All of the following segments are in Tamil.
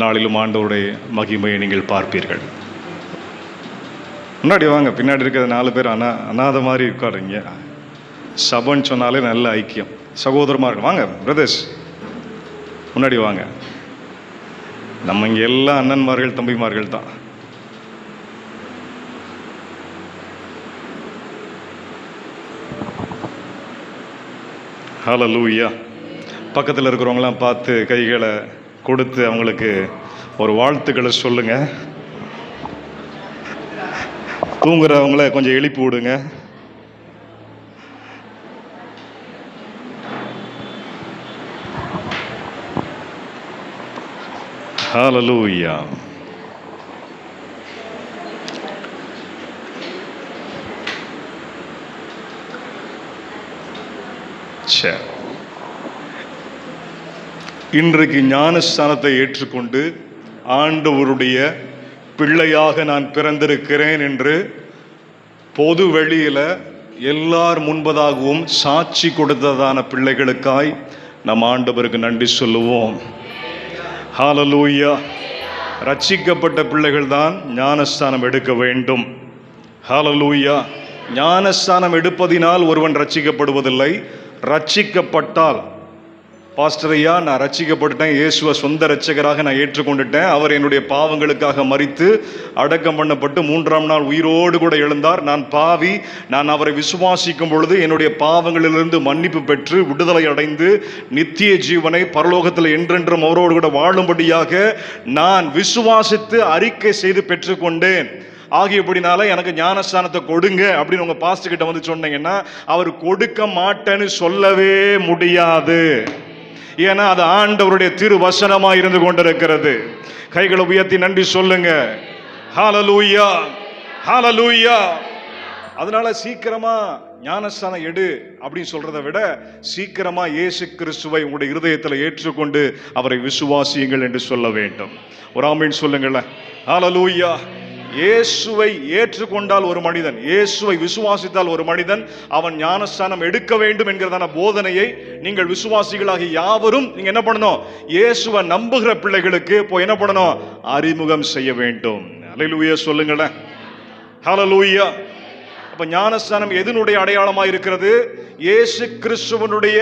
நாளிலும் ஆண்டவருடைய மகிமையை நீங்கள் பார்ப்பீர்கள். முன்னாடி வாங்க, பின்னாடி இருக்கிற 4 பேர் அனாத மாதிரி உட்காருங்க. சபைன்னு சொன்னாலே நல்ல ஐக்கியம், சகோதரமாக இருக்கும். வாங்க பிரதர்ஸ், முன்னாடி வாங்க. நம்ம இங்கே எல்லாம் அண்ணன்மார்கள் தம்பிமார்கள் தான். ஹல்லேலூயா. பக்கத்தில் இருக்கிறவங்களாம் பார்த்து கைகளை கொடுத்து அவங்களுக்கு ஒரு வாழ்த்துக்களை சொல்லுங்க. தூங்குறவங்கள கொஞ்சம் எழுப்பி விடுங்க. ஹல்லேலூயா. சரி, இன்றைக்கு ஞானஸ்தானத்தை ஏற்றுக்கொண்டு ஆண்டவருடைய பிள்ளையாக நான் பிறந்திருக்கிறேன் என்று பொது வெளியில் எல்லார் முன்பதாகவும் சாட்சி கொடுத்ததான பிள்ளைகளுக்காய் நம் ஆண்டவருக்கு நன்றி சொல்லுவோம். ஹல்லேலூயா. ரட்சிக்கப்பட்ட பிள்ளைகள் தான் ஞானஸ்தானம் எடுக்க வேண்டும். ஹல்லேலூயா. ஞானஸ்தானம் எடுப்பதினால் ஒருவன் ரட்சிக்கப்படுவதில்லை. ரட்சிக்கப்பட்டால், பாஸ்டர் ஐயா நான் ரட்சிக்கப்பட்டுட்டேன், இயேசுவை சொந்த இரட்சகராக நான் ஏற்றுக்கொண்டுட்டேன், அவர் என்னுடைய பாவங்களுக்காக மரித்து அடக்கம் பண்ணப்பட்டு 3ஆம் நாள் உயிரோடு கூட எழுந்தார், நான் பாவி, நான் அவரை விசுவாசிக்கும் பொழுது என்னுடைய பாவங்களிலிருந்து மன்னிப்பு பெற்று விடுதலை அடைந்து நித்திய ஜீவனை பரலோகத்தில் என்றென்றும் அவரோடு கூட வாழும்படியாக நான் விசுவாசித்து அறிக்கை செய்து பெற்றுக்கொண்டேன். ஆகியபடினால எனக்கு ஞானஸ்தானத்தை கொடுங்க அப்படின்னு உங்க பாஸ்டர் கிட்ட வந்து சொன்னீங்கன்னா அவர் கொடுக்க மாட்டேன்னு சொல்லவே முடியாது. ஏன்னா அது ஆண்டவருடைய திருவசனமா இருந்து கொண்டிருக்கிறது. கைகளை உயர்த்தி நன்றி சொல்லுங்க. ஹல்லேலூயா, ஹல்லேலூயா. அதனால சீக்கிரமா ஞானஸ்தானம் எடு அப்படின்னு சொல்றதை விட சீக்கிரமா இயேசு கிறிஸ்துவை உங்களுடைய இருதயத்தில் ஏற்றுக்கொண்டு அவரை விசுவாசியுங்கள் என்று சொல்ல வேண்டும். ஒரு ஆமீன் சொல்லுங்களேன். ஹல்லேலூயா. இயேசுவை ஏற்றுக்கொண்டால் ஒரு மனிதன், இயேசுவை விசுவாசித்தால் ஒரு மனிதன், அவன் ஞானஸ்தானம் எடுக்க வேண்டும் என்கிறதான போதனையை நீங்கள் விசுவாசிகளாகி யாவரும் நீங்க என்ன பண்ணணும்? இயேசுவை நம்புகிற பிள்ளைகளுக்கு இப்போ என்ன பண்ணணும்? அறிமுகம் செய்ய வேண்டும். அல்லேலூயா சொல்லுங்களேன். ஹல்லேலூயா. அப்ப ஞானஸ்தானம் எதனுடைய அடையாளமா இருக்கிறது? இயேசு கிறிஸ்துவனுடைய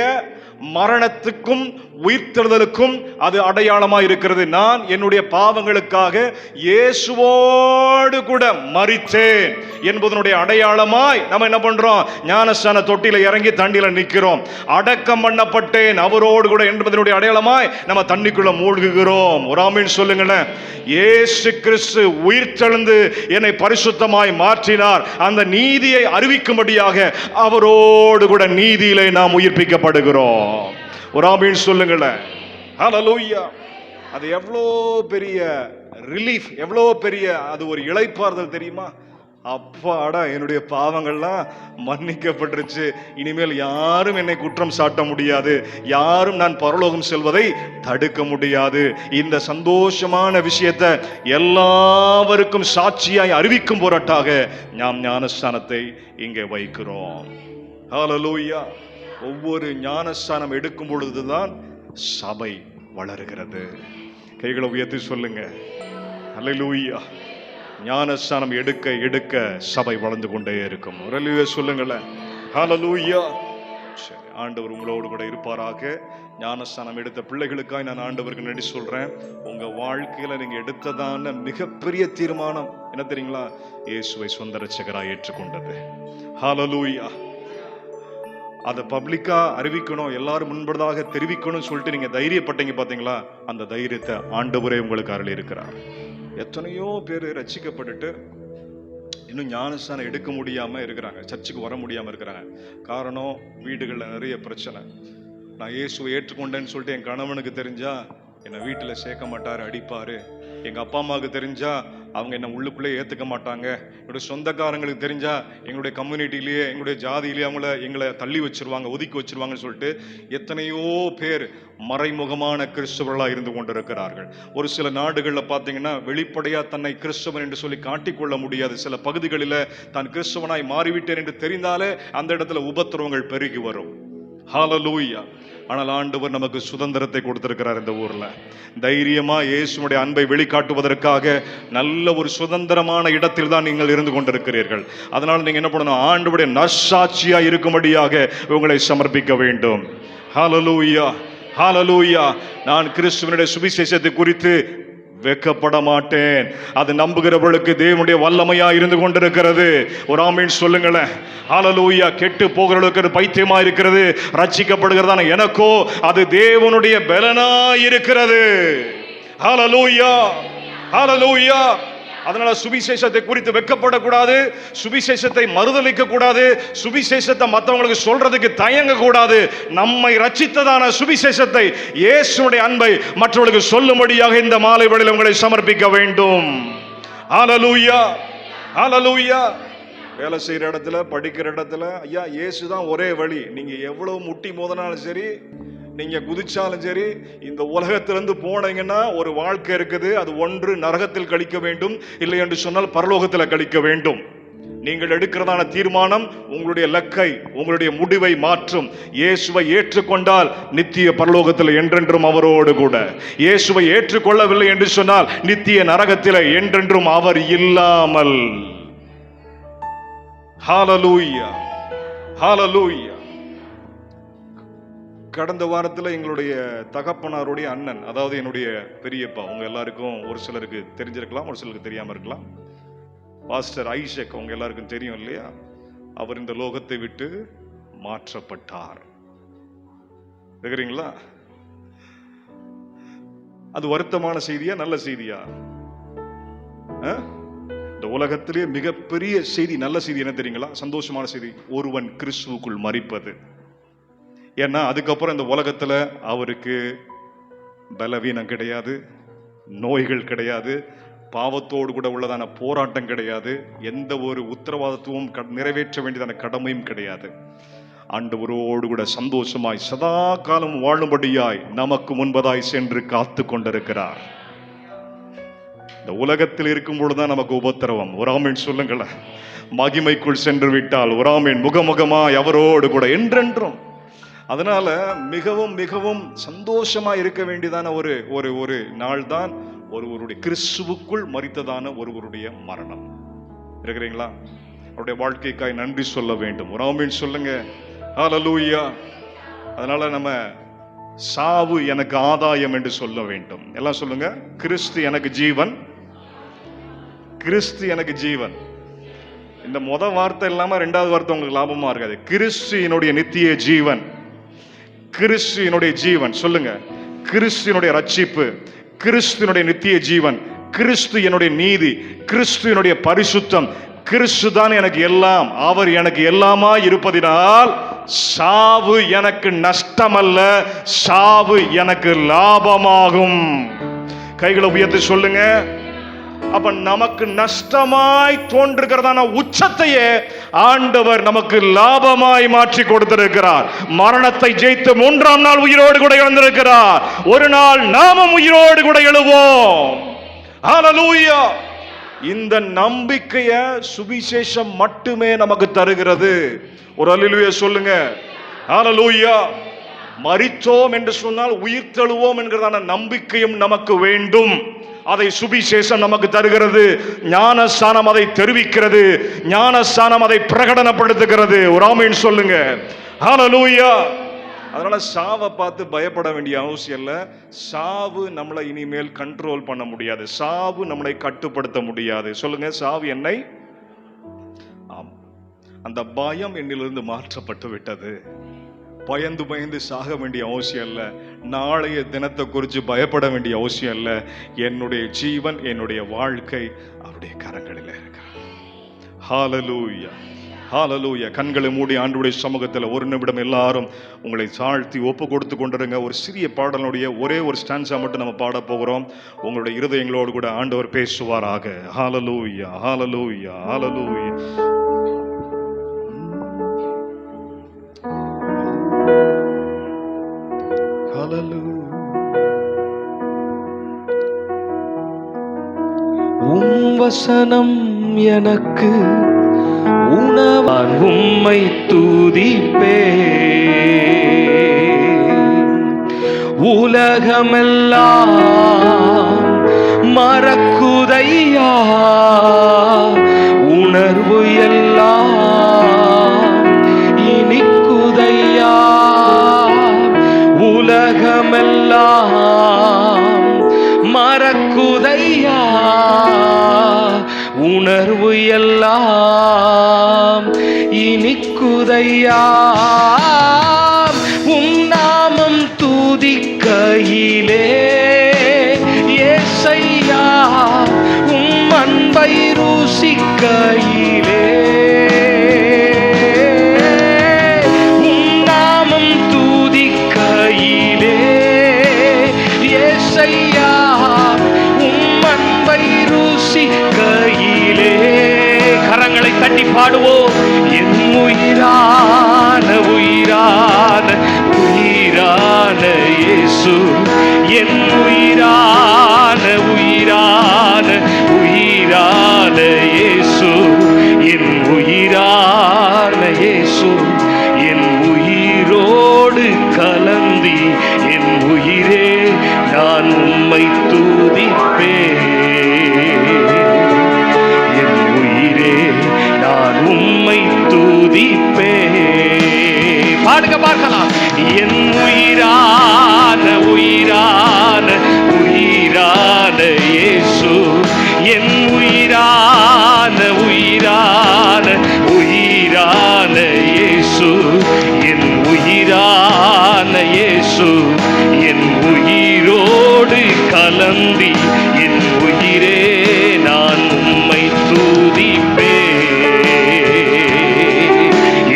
மரணத்துக்கும் உயிர்த்தெழுதலுக்கும் அது அடையாளமா இருக்கிறது. நான் என்னுடைய பாவங்களுக்காக இயேசுவோடு கூட மரித்தேன் என்பதனுடைய அடையாளமாய் நம்ம என்ன பண்றோம்? ஞானஸ்தான தொட்டில இறங்கி தண்ணியில நிக்கிறோம். அடக்கம் பண்ணப்பட்டேன் அவரோடு கூட என்பதனுடைய அடையாளமாய் நம்ம தண்ணிக்குள்ள மூழ்குகிறோம். ஒரு ஆமீன் சொல்லுங்களேன். இயேசு கிறிஸ்து உயிர்த்தெழுந்து என்னை பரிசுத்தமாய் மாற்றினார். அந்த நீதியை அறிவிக்கும்படியாக அவரோடு கூட நீதியிலே நாம் உயிர்ப்பிக்கப்படுகிறோம். ஒரு ஆமீன் சொல்லுங்களேன். ஹல்லேலூயா. அது எவ்வளோ பெரிய ரிலீஃப், எவ்வளோ பெரிய அது ஒரு இளைப்பாறுதல் தெரியுமா? அப்பாடா, என்னுடைய பாவங்கள்லாம் மன்னிக்கப்பட்டுருச்சு, இனிமேல் யாரும் என்னை குற்றம் சாட்ட முடியாது, யாரும் நான் பரலோகம் செல்வதை தடுக்க முடியாது. இந்த சந்தோஷமான விஷயத்தை எல்லாருக்கும் சாட்சியாய் அறிவிக்கும் பொருட்டாக நாம் ஞானஸ்தானத்தை இங்கே வைக்கிறோம். ஹல்லேலூயா. ஒவ்வொரு ஞானஸ்தானம் எடுக்கும் பொழுதுதான் சபை வளருகிறது. கைகளை உயர்த்தி சொல்லுங்க. ஹல்லேலூயா. ஞானஸ்தானம் எடுக்க எடுக்க சபை வளர்ந்து கொண்டே இருக்கும். ஹல்லேலூயா சொல்லுங்களேன். ஹல்லேலூயா. சரி, ஆண்டவர் உங்களோடு கூட இருப்பாராக. ஞானஸ்தானம் எடுத்த பிள்ளைகளுக்காக நான் ஆண்டவருக்கு நன்றி சொல்றேன். உங்க வாழ்க்கையில நீங்க எடுத்ததான மிகப்பெரிய தீர்மானம் என்ன தெரியுங்களா? இயேசுவை சொந்த இரட்சகராய் ஏற்றுக்கொண்டது. ஹல்லேலூயா. அதை பப்ளிக்கா அறிவிக்கணும், எல்லாரும் முன்பதாக தெரிவிக்கணும் சொல்லிட்டு நீங்க தைரியப்பட்டீங்க பாத்தீங்களா? அந்த தைரியத்தை ஆண்டவரே உங்களுக்கு அருளி இருக்கிறார். எத்தனையோ பேர் ரட்சிக்கப்பட்டுட்டு இன்னும் ஞானஸ்தானம் எடுக்க முடியாம இருக்கிறாங்க, சர்ச்சுக்கு வர முடியாம இருக்கிறாங்க. காரணம், வீடுகளில் நிறைய பிரச்சனை. நான் இயேசுவை ஏற்றுக்கொண்டேன்னு சொல்லிட்டு என் கணவனுக்கு தெரிஞ்சா என்னை வீட்டில் சேர்க்க மாட்டாரு, அடிப்பாரு. எங்கள் அப்பா அம்மாவுக்கு தெரிஞ்சா அவங்க என்னை உள்ளுக்குள்ளே ஏற்றுக்க மாட்டாங்க. என்னுடைய சொந்தக்காரங்களுக்கு தெரிஞ்சா எங்களுடைய கம்யூனிட்டிலேயே எங்களுடைய ஜாதியிலேயே எங்களை தள்ளி வச்சிருவாங்க, ஒதுக்கி வச்சிருவாங்கன்னு சொல்லிட்டு எத்தனையோ பேர் மறைமுகமான கிறிஸ்தவர்களாக இருந்து கொண்டிருக்கிறார்கள். ஒரு சில நாடுகளில் பார்த்தீங்கன்னா வெளிப்படையாக தன்னை கிறிஸ்தவன் என்று சொல்லி காட்டிக்கொள்ள முடியாது. சில பகுதிகளில் தான் கிறிஸ்தவனாய் மாறிவிட்டேன் என்று தெரிந்தாலே அந்த இடத்துல உபத்திரவங்கள் பெருகி வரும். ஹல்லேலூயா. ஆனால் ஆண்டவர் நமக்கு சுதந்திரத்தை கொடுத்திருக்கிறார். இந்த ஊர்ல தைரியமா இயேசுவுடைய அன்பை வெளிக்காட்டுவதற்காக நல்ல ஒரு சுதந்திரமான இடத்தில் தான் நீங்கள் இருந்து கொண்டிருக்கிறீர்கள். அதனால நீங்க என்ன பண்ணணும்? ஆண்டவருடைய நற்சாட்சியா இருக்கும்படியாக உங்களை சமர்ப்பிக்க வேண்டும். ஹல்லேலூயா, ஹல்லேலூயா. நான் கிறிஸ்துவினுடைய சுவிசேஷத்தை குறித்து வெக்கப்பட மாட்டேன். அது நம்புகிறவர்களுக்கு தேவனுடைய வல்லமையா இருந்து கொண்டிருக்கிறது. ஒரு ஆமீன் சொல்லுங்களேன். ஹல்லேலூயா. கெட்டு போகிறவர்களுக்கு பைத்தியமா இருக்கிறது, ரட்சிக்கப்படுகிறதான எனக்கோ அது தேவனுடைய பலனா இருக்கிறது. ஹல்லேலூயா, ஹல்லேலூயா. அதனால சுவிசேஷத்தை குறித்து வெக்கப்படக்கூடாது, சுவிசேஷத்தை மறுதலிக்க கூடாது, சுவிசேஷத்தை மற்றவங்களுக்கு சொல்றதுக்கு தயங்க கூடாது. நம்மை ரட்சித்ததான சுவிசேஷத்தை, இயேசுவுடைய அன்பை மற்றவர்களுக்கு சொல்லும்படியாக இந்த மாலை வேளையில் உங்களை சமர்ப்பிக்க வேண்டும். ஹல்லேலூயா, ஹல்லேலூயா. வேலை செய்யற இடத்துல, படிக்கிற இடத்துல, ஐயா இயேசுதான் ஒரே வழி. நீங்க எவ்வளவு முட்டி மோதினாலும் சரி, நீங்க குதிச்சாலும் சரி, இந்த உலகத்திலிருந்து போனீங்கன்னா ஒரு வாழ்க்கை இருக்குது. அது ஒன்று நரகத்தில் கழிக்க வேண்டும், இல்லை என்று சொன்னால் பரலோகத்தில் கழிக்க வேண்டும். நீங்கள் எடுக்கிறதான தீர்மானம் உங்களுடைய இலக்கை, உங்களுடைய முடிவை மாற்றும். இயேசுவை ஏற்றுக்கொண்டால் நித்திய பரலோகத்தில் என்றென்றும் அவரோடு கூட, இயேசுவை ஏற்றுக்கொள்ளவில்லை என்று சொன்னால் நித்திய நரகத்தில் என்றென்றும் அவர் இல்லாமல். ஹல்லேலூயா, ஹல்லேலூயா. கடந்த வாரத்தில் எங்களுடைய தகப்பனாருடைய அண்ணன், அதாவது என்னுடைய பெரியப்பா, உங்க எல்லாருக்கும் ஒரு சிலருக்கு தெரிஞ்சிருக்கலாம், ஒரு சிலருக்கு தெரியாம இருக்கலாம், பாஸ்டர் ஐசக், உங்க எல்லாருக்கும் தெரியும் இல்லையா? அவர் இந்த லோகத்தை விட்டு மாற்றப்பட்டார். இருக்கிறீங்களா? அது வருத்தமான செய்தியா நல்ல செய்தியா? இந்த உலகத்திலே மிகப்பெரிய செய்தி, நல்ல செய்தி என்ன தெரியுங்களா? சந்தோஷமான செய்தி. ஒருவன் கிறிஸ்துவுக்குள் மரிப்பது. ஏன்னா அதுக்கப்புறம் இந்த உலகத்துல அவருக்கு பலவீனம் கிடையாது, நோய்கள் கிடையாது, பாவத்தோடு கூட உள்ளதான போராட்டம் கிடையாது, எந்த ஒரு உத்தரவாதத்துவம் நிறைவேற்ற வேண்டியதான கடமையும் கிடையாது. ஆண்டவரோடு கூட சந்தோஷமாய் சதா காலம் வாழும்படியாய் நமக்கு முன்பதாய் சென்று காத்து கொண்டிருக்கிறார். இந்த உலகத்தில் இருக்கும் பொழுதுதான் நமக்கு உபத்திரவம். ஒரு ஆமீன் சொல்லுங்களேன். மகிமைக்குள் சென்று விட்டால் ஒரு ஆமீன் முகமுகமாய் அவரோடு கூட என்றென்றும். அதனால மிகவும் மிகவும் சந்தோஷமா இருக்க வேண்டியதான ஒரு ஒரு ஒரு நாள் தான் ஒருவருடைய கிறிஸ்துவுக்குள் மரித்ததான ஒருவருடைய மரணம். இருக்கிறீங்களா? அவருடைய வாழ்க்கைக்காய் நன்றி சொல்ல வேண்டும். ஒரு ஆமீன் சொல்லுங்க. ஹல்லேலூயா. அதனால நம்ம சாவு எனக்கு ஆதாயம் என்று சொல்ல வேண்டும். எல்லாம் சொல்லுங்க. கிறிஸ்து எனக்கு ஜீவன், கிறிஸ்து எனக்கு ஜீவன். இந்த முத வார்த்தை இல்லாம ரெண்டாவது வார்த்தை உங்களுக்கு லாபமா இருக்காது. கிறிஸ்து என்னுடைய நித்திய ஜீவன், கிறிஸ்து என்னுடைய ஜீவன். சொல்லுங்க. கிறிஸ்துவினுடைய ரட்சிப்பு, கிறிஸ்துவினுடைய நித்திய ஜீவன், கிறிஸ்து என்னுடைய நீதி, கிறிஸ்து என்னுடைய பரிசுத்தம், கிறிஸ்து தான் எனக்கு எல்லாம். அவர் எனக்கு எல்லாமா இருப்பதினால் சாவு எனக்கு நஷ்டமல்ல, சாவு எனக்கு லாபமாகும். கைகளை உயர்த்தி சொல்லுங்க. அப்ப நமக்கு நஷ்டமாய் தோன்றுகிறதான உச்சத்தையே ஆண்டவர் நமக்கு லாபமாய் மாற்றி கொடுத்திருக்கிறார். மரணத்தை ஜெயித்து 3ஆம் நாள் உயிரோடு கூட எழுந்திருக்கிறார். ஒரு நாள் நாமும் உயிரோடு கூட எழுவோம். ஹல்லேலூயா. இந்த நம்பிக்கைய சுவிசேஷம் மட்டுமே நமக்கு தருகிறது. ஒரு அல்லேலூயா சொல்லுங்க. ஹல்லேலூயா. மரித்தோம் என்று சொன்னால் உயிர் தெழுவோம் என்கிறதான நம்பிக்கையும் நமக்கு வேண்டும். அதை சுவிசேஷம் நமக்கு தருகிறது. ஞானஸ்நானம் அதை தெரிவிக்கிறது, ஞானஸ்நானம் அதை பிரகடனப்படுத்துகிறது. ஒரு ஆமீன் சொல்லுங்க. ஹல்லேலூயா. அதனால சாவை பார்த்து பயப்பட வேண்டிய அவசியம் இல்லை. சாவு நம்மளை இனிமேல் கண்ட்ரோல் பண்ண முடியாது, சாவு நம்மளை கட்டுப்படுத்த முடியாது. சொல்லுங்க. சாவு என்னை, அந்த பயம் என்னிலிருந்து மாற்றப்பட்டு விட்டது. பயந்து பயந்து சாக வேண்டிய அவசியம் இல்லை. நாளைய தினத்தை குறித்து பயப்பட வேண்டிய அவசியம் இல்லை. என்னுடைய ஜீவன், என்னுடைய வாழ்க்கை அவருடைய கரங்களில் இருக்கு. ஹல்லேலூயா, ஹல்லேலூயா. கண்களை மூடி ஆண்டவருடைய சமூகத்தில் ஒரு நிமிடம் எல்லாரும் உங்களை தாழ்த்தி ஒப்பு கொடுத்து கொண்டிருங்க. ஒரு சிறிய பாடலுடைய ஒரே ஒரு ஸ்டான்ஸா மட்டும் நம்ம பாட போகிறோம். உங்களுடைய இருதயங்களோடு கூட ஆண்டவர் பேசுவாராக. ஹல்லேலூயா, ஹல்லேலூயா, ஹல்லேலூயா. வசனம் எனக்கு உணவான், உம்மை துதிப்பே. உலகமெல்லாம் மறக்குதையா, உணர்வு எல்லாம் இனிக்குதையா. உலகமெல்லாம் மறக்குதையா, உணர்வு எல்லாம் இனிக்குதையா. உம் நாமம் துதிக்கையிலே ஏசையா, உம் அன்பை ருசிக்கையிலே, உம் நாமம் துதிக்கையிலே ஏசையா, உம் அன்பை ருசிக்கையிலே. கரங்களை தட்டி பாடுவோம். என் உயிரான உயிரான உயிரான இயேசு, என் உயிரான உயிரான உயிரான இயேசு, என் உயிரான இயேசு, என் உயிரோடு கலந்தி என் உயிரே நான் உம்மை துதிப்பேன். என் உயிரே நான் உம்மை துதிப்பேன். பாடுங்க பார்க்கலாம். என் உயிரான உயிரான உயிரான இயேசு, என் உயிரான உயிரான உயிரான இயேசு, என் உயிரான இயேசு, என் உயிரோடு கலந்தி என் உயிரே நான் உம்மை துதிப்பேன்.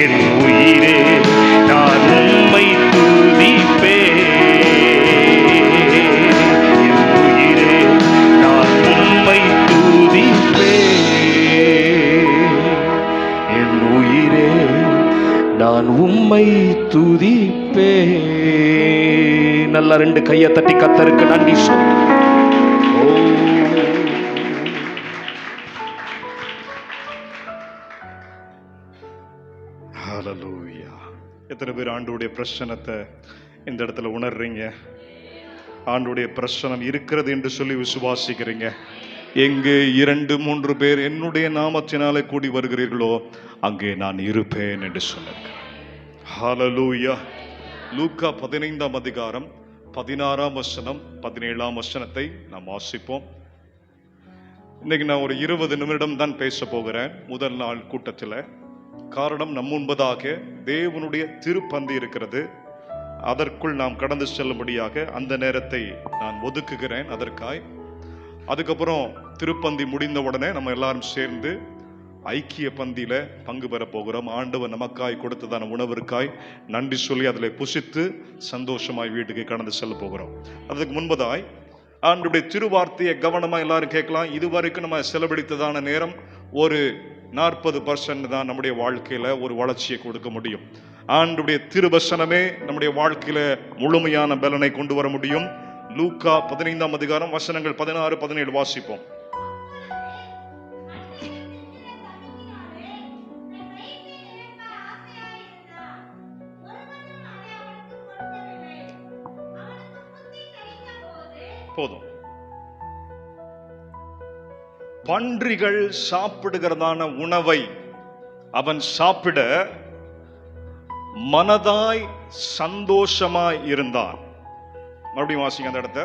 என் உயிரே நான் உம்மை துதிப்பேன். என் உயிரே நான் உம்மை துதிப்பேன். என் உயிரே நான் உம்மை துதிப்பேன். நல்லா ரெண்டு கையை தட்டி கர்த்தருக்கு நன்றி சொல்லு. ஹல்லேலூயா. எத்தனை பேர் ஆண்டவருடைய பிரசன்னத்தை இந்த இடத்துல உணர்றீங்க? ஆண்டவருடைய பிரசன்னம் இருக்கிறது என்று சொல்லி விசுவாசிக்கிறீங்க? எங்கே 2-3 பேர் என்னுடைய நாமத்தினாலே கூடி வருகிறீர்களோ அங்கே நான் இருப்பேன் என்று சொன்னார். ஹல்லேலூயா. லூக்கா 15ஆம் அதிகாரம் 16ஆம் வசனம் 17ஆம் வசனத்தை நாம் வாசிப்போம். இன்னைக்கு நான் ஒரு 20 நிமிடம் தான் பேச போகிறேன் முதல் நாள் கூட்டத்தில். காரணம், நம் முன்பதாக தேவனுடைய திருப்பந்தி இருக்கிறது. அதற்குள் நாம் கடந்து செல்லும்படியாக அந்த நேரத்தை நான் ஒதுக்குகிறேன் அதற்காய். அதுக்கப்புறம் திருப்பந்தி முடிந்த உடனே நம்ம எல்லாரும் சேர்ந்து ஐக்கிய பந்தியில பங்கு பெற போகிறோம். ஆண்டவர் நமக்காய் கொடுத்ததான உணவிற்காய் நன்றி சொல்லி அதில் புசித்து சந்தோஷமாய் வீட்டுக்கு கடந்து செல்ல போகிறோம். அதுக்கு முன்பதாய் ஆண்டவருடைய திருவார்த்தையை கவனமாக எல்லாரும் கேட்கலாம். இதுவரைக்கும் நம்ம செலவழித்ததான நேரம் ஒரு 40% தான் நம்முடைய வாழ்க்கையில ஒரு வளர்ச்சியை கொடுக்க முடியும். ஆண்டவருடைய திருவசனமே நம்முடைய வாழ்க்கையில முழுமையான பலனை கொண்டு வர முடியும். லூக்கா 15ஆம் அதிகாரம் வசனங்கள் 16-17 வாசிப்போம். போதும். பன்றிகள் சாப்பிடுகிறதான உணவை அவன் சாப்பிட மனதாய் சந்தோஷமாய் இருந்தான். மறுபடியும் வாசிங்க அந்த இடத்த.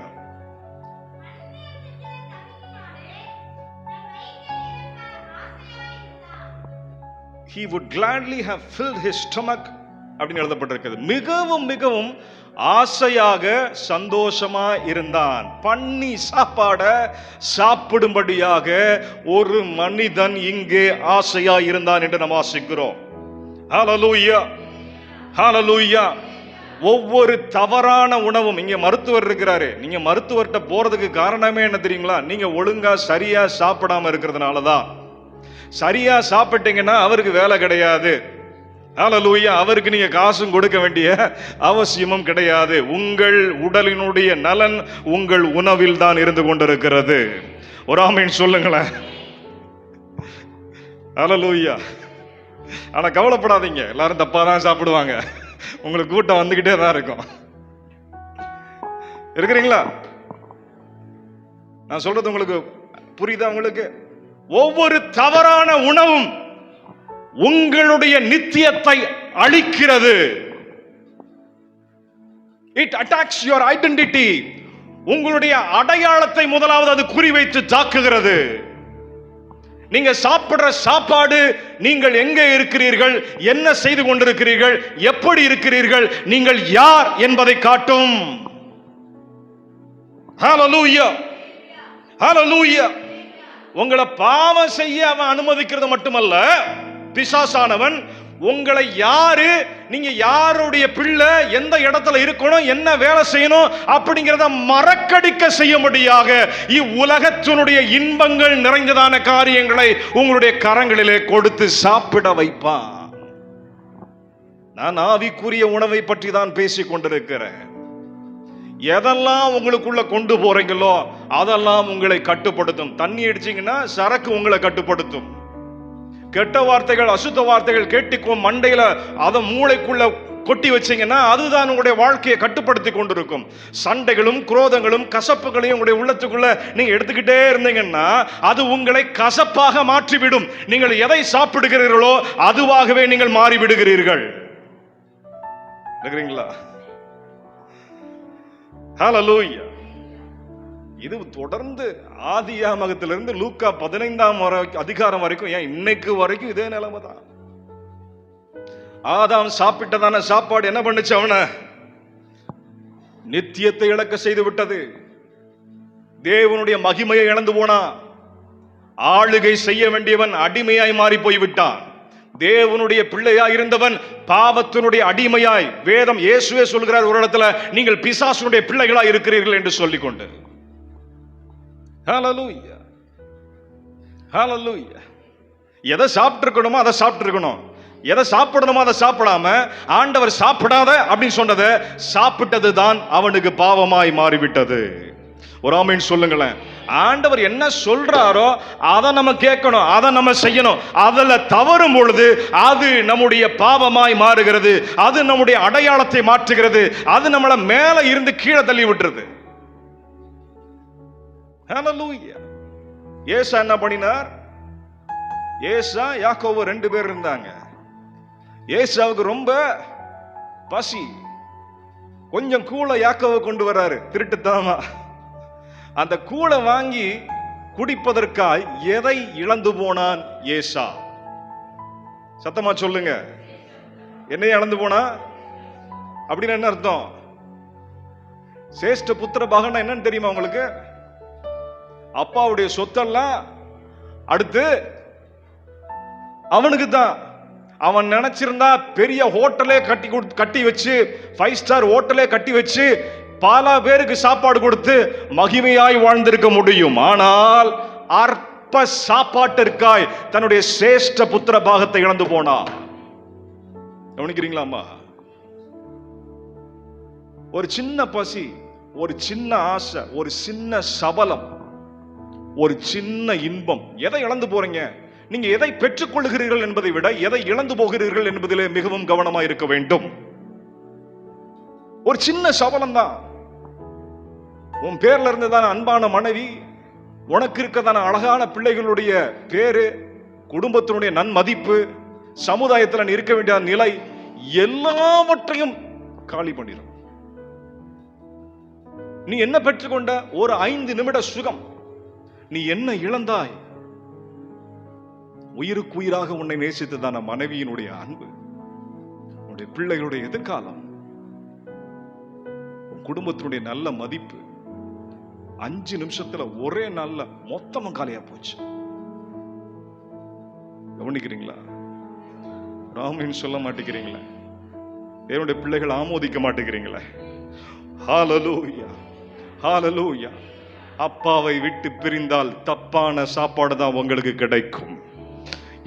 He would gladly have filled his stomach அப்படின்னு எழுதப்பட்டிருக்கிறது. மிகவும் மிகவும் ஆசையாக சந்தோஷமா இருந்தான். பண்ணி சாப்பாட சாப்பிடும்படியாக ஒரு மனிதன் இங்கே ஆசையா இருந்தான் என்று நாம் வாசிக்கிறோம். ஹல்லேலூயா, ஹல்லேலூயா. ஒவ்வொரு தவறான உணவும், இங்க மருத்துவர் இருக்கிறாரு, நீங்க மருத்துவர்கிட்ட போறதுக்கு காரணமே என்ன தெரியுங்களா? நீங்க ஒழுங்கா சரியா சாப்பிடாம இருக்கிறதுனால தான். சரியா சாப்பிட்டீங்கன்னா அவருக்கு வேலை கிடையாது. ஹல்லேலூயா. அவருக்கு நீங்க காசும் கொடுக்க வேண்டிய அவசியமும் கிடையாது. உங்கள் உடலினுடைய நலன் உங்கள் உணவில் தான் இருந்து கொண்டிருக்கிறது. ஒரு ஆமீன் சொல்லுங்களேன். ஹல்லேலூயா. ஆனா கவலைப்படாதீங்க, எல்லாரும் தப்பா தான் சாப்பிடுவாங்க. உங்களுக்கு கூட்டம் வந்துகிட்டே தான் இருக்கும். இருக்கிறீங்களா? நான் சொல்றது உங்களுக்கு புரியுதா? உங்களுக்கு ஒவ்வொரு தவறான உணவும் உங்களுடைய நித்தியத்தை அழிக்கிறது. It attacks your identity. உங்களுடைய அடையாளத்தை முதலாவது அது குறிவைத்து தாக்குகிறது. நீங்க சாப்பிடுற சாப்பாடு, நீங்கள் எங்கே இருக்கிறீர்கள், என்ன செய்து கொண்டிருக்கிறீர்கள், எப்படி இருக்கிறீர்கள், நீங்கள் யார் என்பதை காட்டும். ஹல்லேலூயா, ஹல்லேலூயா. உங்களை பாவம் செய்ய அவன் அனுமதிக்கிறது மட்டுமல்ல, பிசாசானவன் உங்களை யாரு, நீங்க யாருடைய பிள்ளை, எந்த இடத்துல இருக்கணும், என்ன வேலை செய்யணும் அப்படிங்கிறத மறக்கடிக்க செய்யும்படியாக இவ்வுலகத்தினுடைய இன்பங்கள் நிறைந்ததான காரியங்களை உங்களுடைய கரங்களிலே கொடுத்து சாப்பிட வைப்பான். நான் ஆவிக்குரிய உணவை பற்றி தான் பேசிக் கொண்டிருக்கிறேன். எதெல்லாம் உங்களுக்குள்ள கொண்டு போறீங்களோ அதெல்லாம் உங்களை கட்டுப்படுத்தும். தண்ணி அடிச்சீங்கன்னா சரக்கு உங்களை கட்டுப்படுத்தும். கெட்ட வார்த்தைகள், அசுத்த வார்த்தைகள் கேட்டுக்கும் மண்டையில அதை மூளைக்குள்ள கொட்டி வச்சீங்கன்னா அதுதான் உங்களுடைய வாழ்க்கையை கட்டுப்படுத்தி கொண்டிருக்கும். சண்டைகளும் குரோதங்களும் கசப்புகளையும் உங்களுடைய உள்ளத்துக்குள்ள நீங்க எடுத்துக்கிட்டே இருந்தீங்கன்னா அது உங்களை கசப்பாக மாற்றிவிடும். நீங்கள் எதை சாப்பிடுகிறீர்களோ அதுவாகவே நீங்கள் மாறிவிடுகிறீர்கள். இருக்கிறீங்களா? ஹல்லேலூயா. இது தொடர்ந்து ஆதியாகமத்திலிருந்து லூக்கா 15ஆம் அதிகாரம் வரைக்கும், ஏன் இன்னைக்கு வரைக்கும் இதே நிலைமை தான். ஆதாம் சாப்பிட்டதான சாப்பாடு என்ன பண்ணுச்சு? அவனை நித்தியத்தை இழக்க செய்து விட்டது. தேவனுடைய மகிமையை இழந்து போனான். ஆளுகை செய்ய வேண்டியவன் அடிமையாய் மாறி போய்விட்டான். தேவனுடைய பிள்ளையாய் இருந்தவன் பாவத்தினுடைய அடிமையாய், வேதம் இயேசுவே சொல்கிறார் ஒரு இடத்துல, நீங்கள் பிசாசுடைய பிள்ளைகளாய் இருக்கிறீர்கள் என்று சொல்லிக்கொண்டு. ஹல்லேலூயா, ஹல்லேலூயா. எதை சாப்பிட்டு இருக்கணுமோ அதை சாப்பிட்டு இருக்கணும். எதை சாப்பிடணுமோ அதை சாப்பிடாம ஆண்டவர் சாப்பிடாத அப்படின்னு சொன்னதை சாப்பிட்டது தான் அவனுக்கு பாவமாய் மாறிவிட்டது. ஒரு ஆமீன் சொல்லுங்களேன். ஆண்டவர் என்ன சொல்றாரோ அதை நம்ம கேட்கணும், அதை நம்ம செய்யணும். அதுல தவறும் பொழுது அது நம்முடைய பாவமாய் மாறுகிறது. அது நம்முடைய அடையாளத்தை மாற்றுகிறது. அது நம்மளை மேல இருந்து கீழே தள்ளி விட்டுறது. ஹல்லேலூயா. ஏசா என்ன பண்ணினார்? ஏசா யாக்கோபு 2 பேர் இருந்தாங்க. ஏசாவுக்கு ரொம்ப பசி. கொஞ்சம் கூளை யாக்கோபு கொண்டு வராரு திருட்டுத்தனமா. அந்த கூளை வாங்கி குடிப்பதற்காய் எதை இழந்து போனான் ஏசா? சத்தமா சொல்லுங்க. என்னைய இழந்து போனா அப்படின்னு என்ன அர்த்தம்? சேஷ்ட புத்திர பாகம்னா என்னன்னு தெரியுமா உங்களுக்கு? அப்பாவுடைய சொத்தெல்லாம் அடுத்து அவனுக்கு தான். அவன் நினைச்சிருந்தா பெரிய ஹோட்டலே கட்டி வச்சு, 5 ஸ்டார் ஹோட்டலே கட்டி வச்சு பல பேருக்கு சாப்பாடு கொடுத்து மகிமையாய் வாழ்ந்திருக்க முடியும். ஆனால் அற்ப சாப்பாட்டிற்காய் தன்னுடைய சேஷ்ட புத்திர பாகத்தை இழந்து போனா. கவனிக்கிறீங்களா? ஒரு சின்ன பசி, ஒரு சின்ன ஆசை, ஒரு சின்ன சபலம், ஒரு சின்ன இன்பம். எதை இழந்து போறீங்க? நீங்க எதை பெற்றுக் கொள்கிறீர்கள் என்பதை விட எதை இழந்து போகிறீர்கள் என்பதிலே மிகவும் கவனமா இருக்க வேண்டும். ஒரு சின்ன சபலம் தான். உன் பேர்ல இருந்ததான அன்பான மனைவி, உனக்கு இருக்கதான அழகான பிள்ளைகளுடைய பேரு, குடும்பத்தினுடைய நன்மதிப்பு, சமுதாயத்தில் இருக்க வேண்டிய நிலை, எல்லாவற்றையும் காலி பண்ணிடும். நீ என்ன பெற்றுக்கொண்ட? ஒரு 5 நிமிட சுகம். நீ என்ன இழந்தாய்? உயிருக்கு உயிராக உன்னை நேசித்ததான மனைவியினுடைய அன்பு, உன்னுடைய பிள்ளைகளுடைய எதிர்காலம், குடும்பத்தினுடைய நல்ல மதிப்பு 5 நிமிஷத்துல ஒரே நாள்ல மொத்தமா காலியா போச்சு. கவனிக்கிறீங்களா? ராமன் சொல்ல மாட்டேங்கிறீங்களா? தேவனுடைய பிள்ளைகள் ஆமோதிக்க மாட்டேங்கிறீங்களா? ஹல்லேலூயா, ஹல்லேலூயா. அப்பாவை விட்டு பிரிந்தால் தப்பான சாப்பாடு தான் உங்களுக்கு கிடைக்கும்.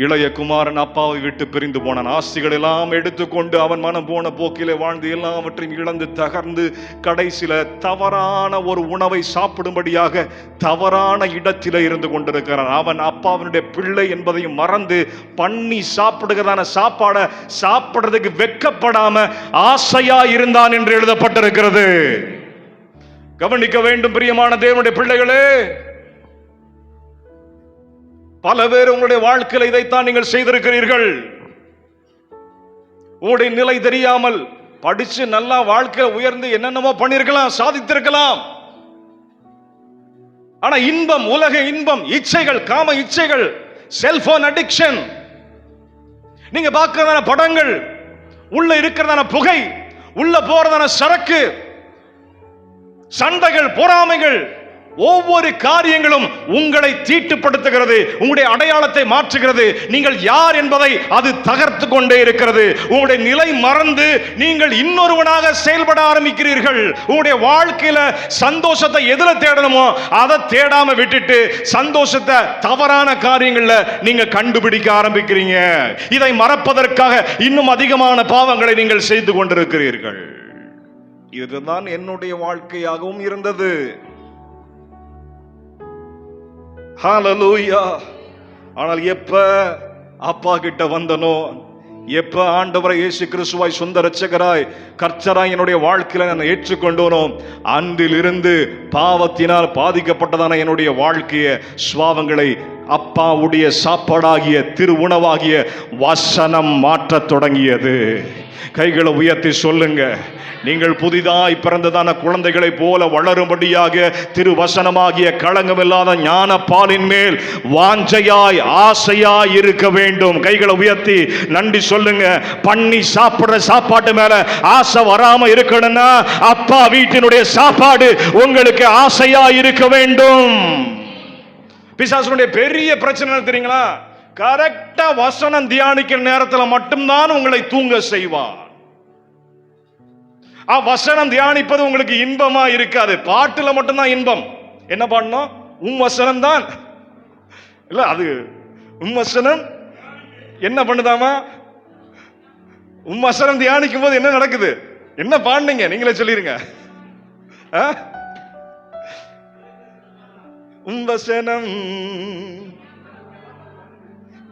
இளைய குமாரன் அப்பாவை விட்டு பிரிந்து போனான். ஆசிகள் எல்லாம் எடுத்துக்கொண்டு அவன் மனம் போன போக்கிலே வாழ்ந்து எல்லாவற்றையும் இழந்து தகர்ந்து கடைசியில தவறான ஒரு உணவை சாப்பிடும்படியாக தவறான இடத்திலே இருந்து கொண்டிருக்கிறான். அவன் அப்பாவினுடைய பிள்ளை என்பதையும் மறந்து பண்ணி சாப்பிடுகிறதான சாப்பாடை சாப்பிடுறதுக்கு வெட்கப்படாம ஆசையா இருந்தான் என்று எழுதப்பட்டிருக்கிறது. கவனிக்க வேண்டும் பிரியமான தேவனுடைய பிள்ளைகளே. பல பேர் உங்களுடைய வாழ்க்கையில் இதைத்தான் நீங்கள் செய்திருக்கிறீர்கள். உங்களுடைய நிலை தெரியாமல் படிச்சு நல்லா வாழ்க்கையில் உயர்ந்து என்னென்னமோ பண்ணிருக்கலாம், சாதித்திருக்கலாம். ஆனா இன்பம், உலக இன்பம், இச்சைகள், காம இச்சைகள், செல்போன் அடிக்ஷன், நீங்க பார்க்கிறதான படங்கள், உள்ள இருக்கிறதான புகை, உள்ள போறதான சரக்கு, சண்டைகள், பொறாமைகள், ஒவ்வொரு காரியங்களும் உங்களை தீட்டுப்படுத்துகிறது, உங்களுடைய அடையாளத்தை மாற்றுகிறது. நீங்கள் யார் என்பதை அது தகர்த்து கொண்டே இருக்கிறது. உங்களுடைய நிலை மறந்து நீங்கள் இன்னொருவனாக செயல்பட ஆரம்பிக்கிறீர்கள். உங்களுடைய வாழ்க்கையில சந்தோஷத்தை எதுல தேடணுமோ அதை தேடாம விட்டுட்டு சந்தோஷத்தை தவறான காரியங்கள்ல நீங்க கண்டுபிடிக்க ஆரம்பிக்கிறீங்க. இதை மறப்பதற்காக இன்னும் அதிகமான பாவங்களை நீங்கள் செய்து கொண்டிருக்கிறீர்கள். இதுதான் என்னுடைய வாழ்க்கையாகவும் இருந்தது. ஹல்லேலூயா. ஆனால் எப்ப அப்பா கிட்ட வந்தனோ, எப்ப ஆண்டவரை இயேசு கிறிஸ்துவாய் சொந்த இரட்சகராய் கர்த்தராய் என்னுடைய வாழ்க்கையில நான் ஏற்றுக்கொண்டோனோ, அன்றிலிருந்து பாவத்தினால் பாதிக்கப்பட்டதான என்னுடைய வாழ்க்கைய சுவாவங்களை அப்பாவுடைய சாப்பாடாகிய திரு உணவாகிய வசனம் மாற்றத் தொடங்கியது. கைகளை உயர்த்தி சொல்லுங்க, நீங்கள் புதிதாய் பிறந்ததான குழந்தைகளை போல வளரும்படியாக திருவசனமாகிய களங்கமில்லாத ஞான பாலின் மேல் வாஞ்சையாய் ஆசையாய் இருக்க வேண்டும். கைகளை உயர்த்தி நன்றி சொல்லுங்க. பண்ணி சாப்பிடுற சாப்பாட்டு மேல ஆசை வராம இருக்கணும்னா அப்பா வீட்டினுடைய சாப்பாடு உங்களுக்கு ஆசையாய் இருக்க வேண்டும். பிசாசுடைய பெரிய பிரச்சனை தெரியுங்களா? கரெக்டா வசனம் தியானிக்கிற நேரத்தில் மட்டும்தான் உங்களை தூங்க செய்வார். வசனம் தியானிப்பது உங்களுக்கு இன்பமா இருக்காது. பாட்டுல மட்டும்தான் இன்பம். என்ன பாடணும்? வசனம் தான் இல்ல, அது வசனம் என்ன பண்ணுதாமா? வசனம் தியானிக்கும் போது என்ன நடக்குது? என்ன பாடுனீங்க? நீங்களே சொல்லிருங்க. வசனம்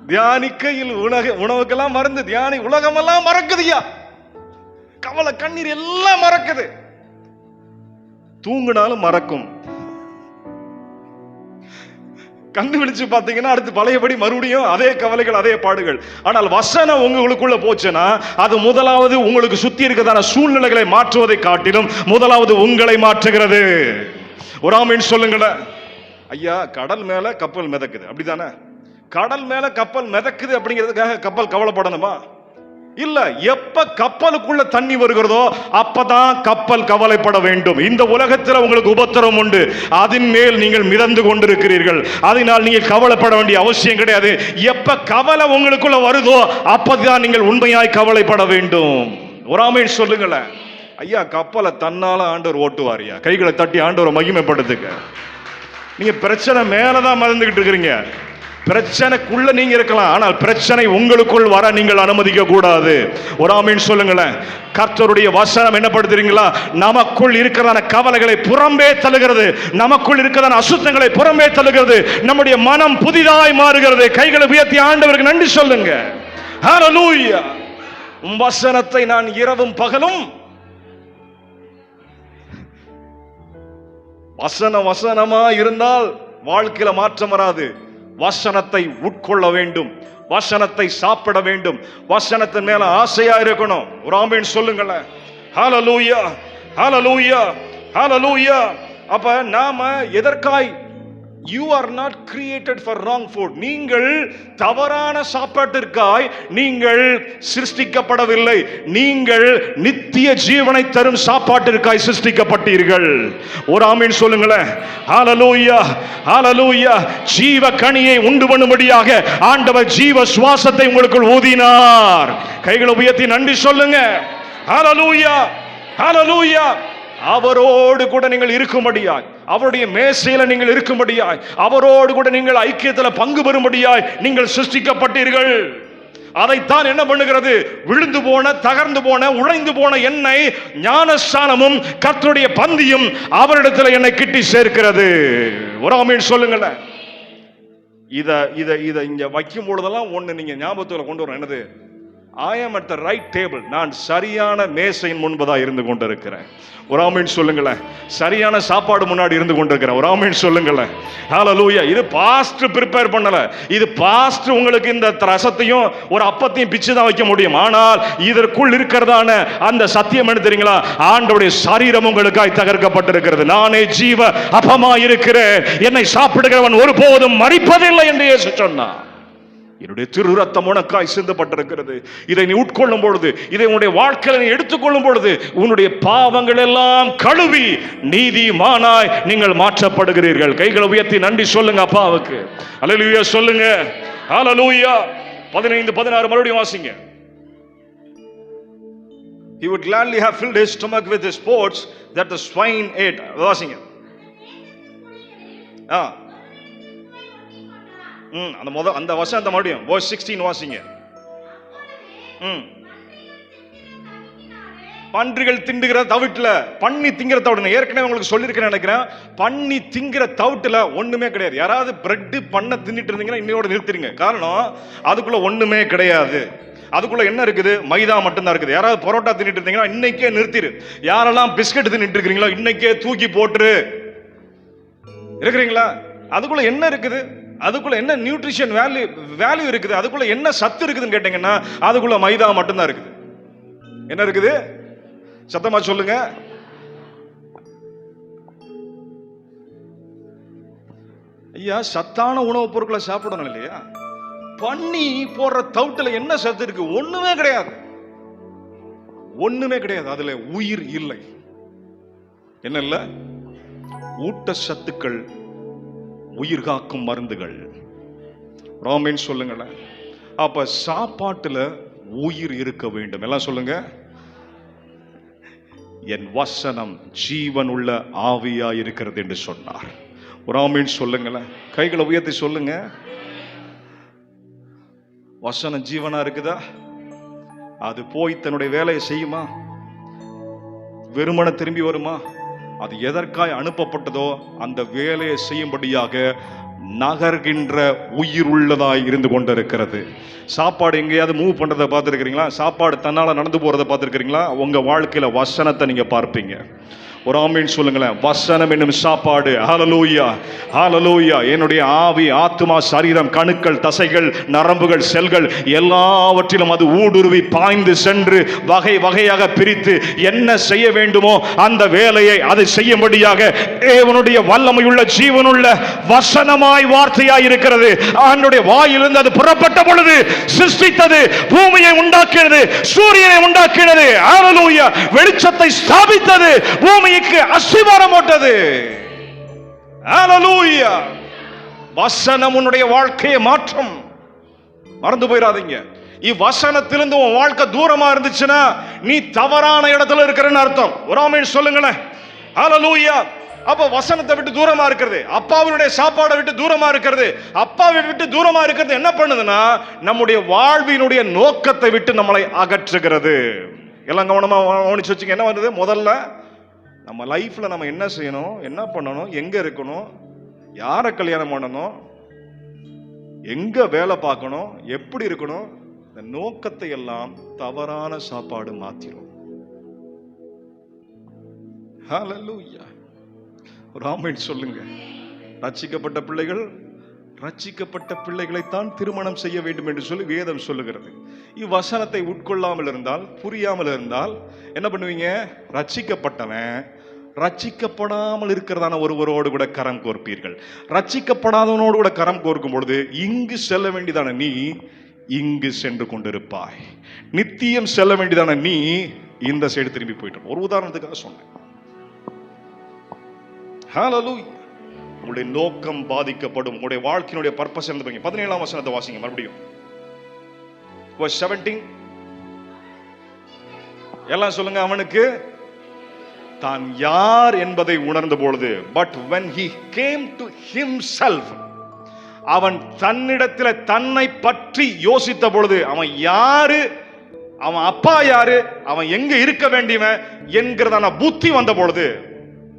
தியானிக்கையில் உணவுக்கெல்லாம் மறந்து தியானி உலகமெல்லாம் மறக்குதுயா. கவலை, கண்ணீர் எல்லாம் மறக்குது. தூங்கினாலும் மறக்கும். கண்ணு விழிச்சு பாத்தீங்கன்னா அடுத்து பழையபடி மறுபடியும் அதே கவலைகள், அதே பாடுகள். ஆனால் வசனம் உங்களுக்குள்ள போச்சுன்னா அது முதலாவது உங்களுக்கு சுத்தி இருக்கிறதான சூழ்நிலைகளை மாற்றுவதை காட்டிலும் முதலாவது உங்களை மாற்றுகிறது. ஒரு ஆமீன் சொல்லுங்களேன். ஐயா, கடல் மேல கப்பல் மிதக்குது, அப்படிதானே? கடல் மேல கப்பல் மிதக்குது அப்படிங்கிறதுக்காக கப்பல் கவலைப்படணுமா? இல்ல. எப்ப கப்பலுக்குள்ள தண்ணி வருகிறதோ அப்பதான் கப்பல் கவலைப்பட வேண்டும். இந்த உலகத்தில் உங்களுக்கு உபத்திரம் உண்டு, அதன் மேல் நீங்கள் மிதந்து கொண்டிருக்கிறீர்கள். அதனால் நீங்கள் கவலைப்பட வேண்டிய அவசியம் கிடையாது. எப்ப கவலை உங்களுக்குள்ள வருதோ அப்பதான் நீங்கள் உண்மையாய் கவலைப்பட வேண்டும். ஒரு ஆமீன் சொல்லுங்களேன். ஐயா, கப்பலை தன்னால ஆண்டவர் ஓட்டுவாரியா? கைகளை தட்டி ஆண்டவரை மகிமைப்படுத்துங்க. நீங்க பிரச்சனை மேலதான் மறந்துகிட்டு இருக்கிறீங்க. பிரச்சனைக்குள்ள நீங்க இருக்கலாம், ஆனால் பிரச்சனை உங்களுக்குள் வர நீங்கள் அனுமதிக்க கூடாது. ஒரு ஆமீன் சொல்லுங்களேன். கர்த்தருடைய வசனம் என்ன படுத்துறீங்களா? நமக்குள் இருக்கிறதான கவலைகளை புறம்பே தள்ளுகிறது, நமக்குள் இருக்கிறதான அசுத்தங்களை புறம்பே தள்ளுகிறது, நம்முடைய மனம் புதிதாய் மாறுகிறது. கைகளை உயர்த்தி ஆண்டவருக்கு நன்றி சொல்லுங்க. ஹல்லேலூயா. வசனத்தை நான் இரவும் பகலும் வசனமா இருந்தால் வாழ்க்கையில மாற்றம் வராது. வசனத்தை உட்கொள்ள வேண்டும், வசனத்தை சாப்பிட வேண்டும், வசனத்தின் மேல ஆசையா இருக்கணும். ஒரு ஆமீன் சொல்லுங்களேன். ஹல்லேலூயா, ஹல்லேலூயா, ஹல்லேலூயா. அப்ப நாம எதற்காய்? You are not created for wrong food. நீங்கள் தவறான சாப்பாட்டிற்காய் நீங்கள் சிருஷ்டிக்கப்படவில்லை. நீங்கள் நித்திய ஜீவனை தரும் சாப்பாட்டிற்காய் சிருஷ்டிக்கப்பட்டீர்கள். ஒரு ஆமீன் சொல்லுங்களேன். ஹல்லேலூயா, ஹல்லேலூயா. ஜீவ கனியை உண்டு பண்ணும்படியாக ஆண்டவர் ஜீவ சுவாசத்தை உங்களுக்குள் ஊதினார். கைகளை உயர்த்தி நன்றி சொல்லுங்க. ஹல்லேலூயா, ஹல்லேலூயா. அவரோடு கூட நீங்கள் இருக்கும்படியாய், அவருடைய மேசையில நீங்கள் இருக்கும்படியாய், அவரோடு கூட நீங்கள் ஐக்கியத்தில் பங்கு பெறும்படியாய் நீங்கள் சிருஷ்டிக்கப்பட்டீர்கள். அதைத்தான் என்ன பண்ணுகிறது? விழுந்து போன, தகர்ந்து போன, உடைந்து போன என்னை ஞானஸ்நானமும் கர்த்தருடைய பந்தியும் அவரிடத்தில் என்னை கிட்டி சேர்க்கிறது. ஒரு ஆமீன் சொல்லுங்களேன். இத இங்க வைக்கும் பொழுதெல்லாம் ஒண்ணு நீங்க ஞாபகத்துல கொண்டு வரணும். என்னது? I am at the right table. நான் சரியான மேசையின் முன்பதாக இருந்து கொண்டிருக்கிறேன். ஒரு ஆமென் சொல்லுங்களேன். சரியான சாப்பாடு முன்னாடி இருந்து கொண்டிருக்கிறேன். ஒரு ஆமென் சொல்லுங்களேன். ஹalleluya. இது பாஸ்டர் ப்ரிப்பேர் பண்ணல. இது பாஸ்டர் உங்களுக்கு இந்த ரசத்தையும் ஒரு அப்பத்தையும் பிச்சு தான் வைக்க முடியும். ஆனால் இதற்குள் இருக்கிறதான அந்த சத்தியம் என்ன தெரியுங்களா? ஆண்டவருடைய சரீரம் உங்களுக்காய் தகர்க்கப்பட்டிருக்கிறது. நானே ஜீவ அப்பமாய் இருக்கிறேன், என்னை சாப்பிடுகிறவன் ஒருபோதும் மரிப்பதில்லை என்று இயேசு சொன்னார். என்னுடைய திரு ரத்தம் உனக்காய் சிந்தப்பட்டிருக்கிறது. இதை நீ உட்கொள்ளும் பொழுது, இதை உன்னுடைய வாழ்க்கையில் நீ எடுத்துக்கொள்ளும் பொழுது, உன்னுடைய பாவங்கள் எல்லாம் கழுவி நீதிமானாய் நீங்கள் மாற்றப்படுகிறீர்கள். கைகளை உயர்த்தி நன்றி சொல்லுங்க அப்பாவுக்கு. அல்லேலூயா சொல்லுங்க. ஹalleluya. 15-16 மறுபடியும் வாசிங்க. He would gladly have filled his stomach with the sports that the swine ate. வாசிங்க. அந்த வசனத்தை மறுபடியும் verse 16 வாசிங்க. பன்றிகள் திங்குகிற தவிட்டுல, பன்னி திங்கிற தவிட்டு, ஏற்கனவே உங்களுக்கு சொல்லியிருக்கேன் நினைக்கிறேன். பன்னி திங்கிற தவிட்டுல ஒண்ணுமே கிடையாது. யாராவது பிரெட் பண்ண தின்னுட்டு இருந்தீங்கன்னா இன்னையோட நிறுத்திடுங்க. காரணம் அதுக்குள்ள ஒண்ணுமே கிடையாது. அதுக்குள்ள என்ன இருக்குது? மைதா மட்டும்தான் இருக்குது. யாராவது பரோட்டா தின்னுட்டு இருந்தீங்கன்னா இன்னைக்கே நிறுத்திடு. யாரெல்லாம் பிஸ்கட் தின்னுட்டு இருக்கிறீங்களோ இன்னைக்கே தூக்கி போட்டு இருக்கிறீங்களா? அதுக்குள்ள என்ன இருக்குது? அதுக்குள்ள என்ன நியூட்ரிஷன் வேல்யூ இருக்குது? அதுக்குள்ள என்ன சத்து இருக்குதுன்னு கேட்டீங்கன்னா அதுக்குள்ள மைதா மட்டும்தான் இருக்குது. என்ன இருக்குது? சத்தமா சொல்லுங்க. ஐயா, சத்தான உணவுப் பொருட்களை சாப்பிடணும் இல்லையா? பன்னி போடுற தவுட்டுல என்ன சத்து இருக்கு? ஒண்ணுமே கிடையாது. ஒண்ணுமே கிடையாது. அதுல உயிர் இல்லை. என்ன இல்ல? ஊட்டச்சத்துக்கள், உயிர் காக்கும் மருந்துகள். ராமேன் சொல்லுங்களேன். அப்ப சாப்பாட்டுல உயிர் இருக்க வேண்டும். எல்லாம் சொல்லுங்க. என் வசனம் ஜீவன் உள்ள ஆவியா இருக்கிறது என்று சொன்னார். ராமேன் சொல்லுங்களேன். கைகளை உயர்த்தி சொல்லுங்க. வசனம் ஜீவனா இருக்குதா? அது போய் தன்னுடைய வேலையை செய்யுமா? வெறுமன திரும்பி வருமா? அது எதற்காய் அனுப்பப்பட்டதோ அந்த வேலையை செய்யும்படியாக நகர்கின்ற உயிர் உள்ளதாய் இருந்து கொண்டிருக்கிறது. சாப்பாடு எங்கேயாவது மூவ் பண்றதை பார்த்துருக்கிறீங்களா? சாப்பாடு தன்னால நடந்து போறதை பார்த்துருக்கிறீங்களா? உங்க வாழ்க்கையில வசனத்தை நீங்க பார்ப்பீங்க. ஒரு ஆமீன் சொல்லுங்களேன். வசனம் என்னும் சாப்பாடு. ஹalleluya, ஹalleluya. என்னுடைய ஆவி, ஆத்துமா, சரீரம், கணுக்கள், தசைகள், நரம்புகள், செல்கள் எல்லாவற்றிலும் அது ஊடுருவி பாய்ந்து சென்று வகை வகையாக பிரித்து என்ன செய்ய வேண்டுமோ அந்த வேலையை அதை செய்யும்படியாக தேவனுடைய வல்லமையுள்ள ஜீவனுள்ள வசனமாய் வார்த்தையாய் இருக்கிறது. ஆண்டவருடைய வாயிலிருந்து அது புறப்பட்ட பொழுது சிருஷ்டித்தது, பூமியை உண்டாக்கினது, சூரியனை உண்டாக்கினது. ஹalleluya. வெளிச்சத்தை ஸ்தாபித்தது, பூமியை அஸ்திவாரம் போட்டது. ஹalleluya. வசனம் உன்னுடைய வாழ்க்கையை மாற்றும். மறந்து போயிடாதீங்க. இவ்வசனத்திலிருந்து உன் வாழ்க்கை தூரமா இருந்துச்சுன்னா நீ தவறான இடத்துல இருக்கிறன்னு அர்த்தம். ஒரு ஆமென் சொல்லுங்களேன். ஹalleluya. அப்ப வசனத்தை விட்டு தூரமா இருக்கிறது, அப்பாவினுடைய சாப்பாடை விட்டு தூரமா இருக்கிறது, அப்பாவை விட்டு தூரமா இருக்கிறது என்ன பண்ணுதுன்னா நம்முடைய வாழ்வினுடைய நோக்கத்தை விட்டு நம்மளை அகற்றுகிறது. எல்லாம் கவனமா கவனிச்சு வச்சுங்க. என்ன வந்தது? முதல்ல நம்ம லைஃப்ல நம்ம என்ன செய்யணும், என்ன பண்ணணும், எங்க இருக்கணும், யாரை கல்யாணம் பண்ணணும், எங்க வேலை பார்க்கணும், எப்படி இருக்கணும், இந்த நோக்கத்தை எல்லாம் தவறான சாப்பாடு மாத்திரும். ஹalleluya. ராமன் சொல்லுங்க. ரட்சிக்கப்பட்ட பிள்ளைகள் ரட்சிக்கப்பட்ட பிள்ளைகளைத்தான் திருமணம் செய்ய வேண்டும் என்று சொல்லி வேதம் சொல்லுகிறது. இவ்வசனத்தை உட்கொள்ளாமல் இருந்தால், புரியாமல் இருந்தால் என்ன பண்ணுவீங்க? ரட்சிக்கப்பட்டவன் ரட்சிக்கப்படாமல் இருக்கிறதான ஒருவரோடு கூட கரம் கோர்ப்பீர்கள். ரட்சிக்கப்படாதவனோடு கூட கரம் கோர்க்கும் பொழுது இங்கு செல்ல வேண்டியதான நீ இங்கு சென்று கொண்டிருப்பாய். நித்தியம் செல்ல வேண்டியதான நீ இந்த சைடு திரும்பி போயிட்டு. ஒரு உதாரணத்துக்காக சொன்னேன். ஹalleluya. உங்களுடைய நோக்கம் பாதிக்கப்படும். உங்களுடைய வாழ்க்கையினுடைய பர்பஸ் இருந்து 17ஆம் வசனத்தை வாசிங்க மறுபடியும். verse 17. எல்லாம் சொல்லுங்க. அவனுக்கு தான் யார் என்பதை உணர்ந்த பொழுது, but when he came to himself, அவன் தன்னிடத்தில் தன்னை பற்றி யோசித்த பொழுது, அவன் யாரு, அவன் அப்பா யாரு, அவன் எங்க இருக்க வேண்டியவன் என்கிறதான புத்தி வந்த பொழுது,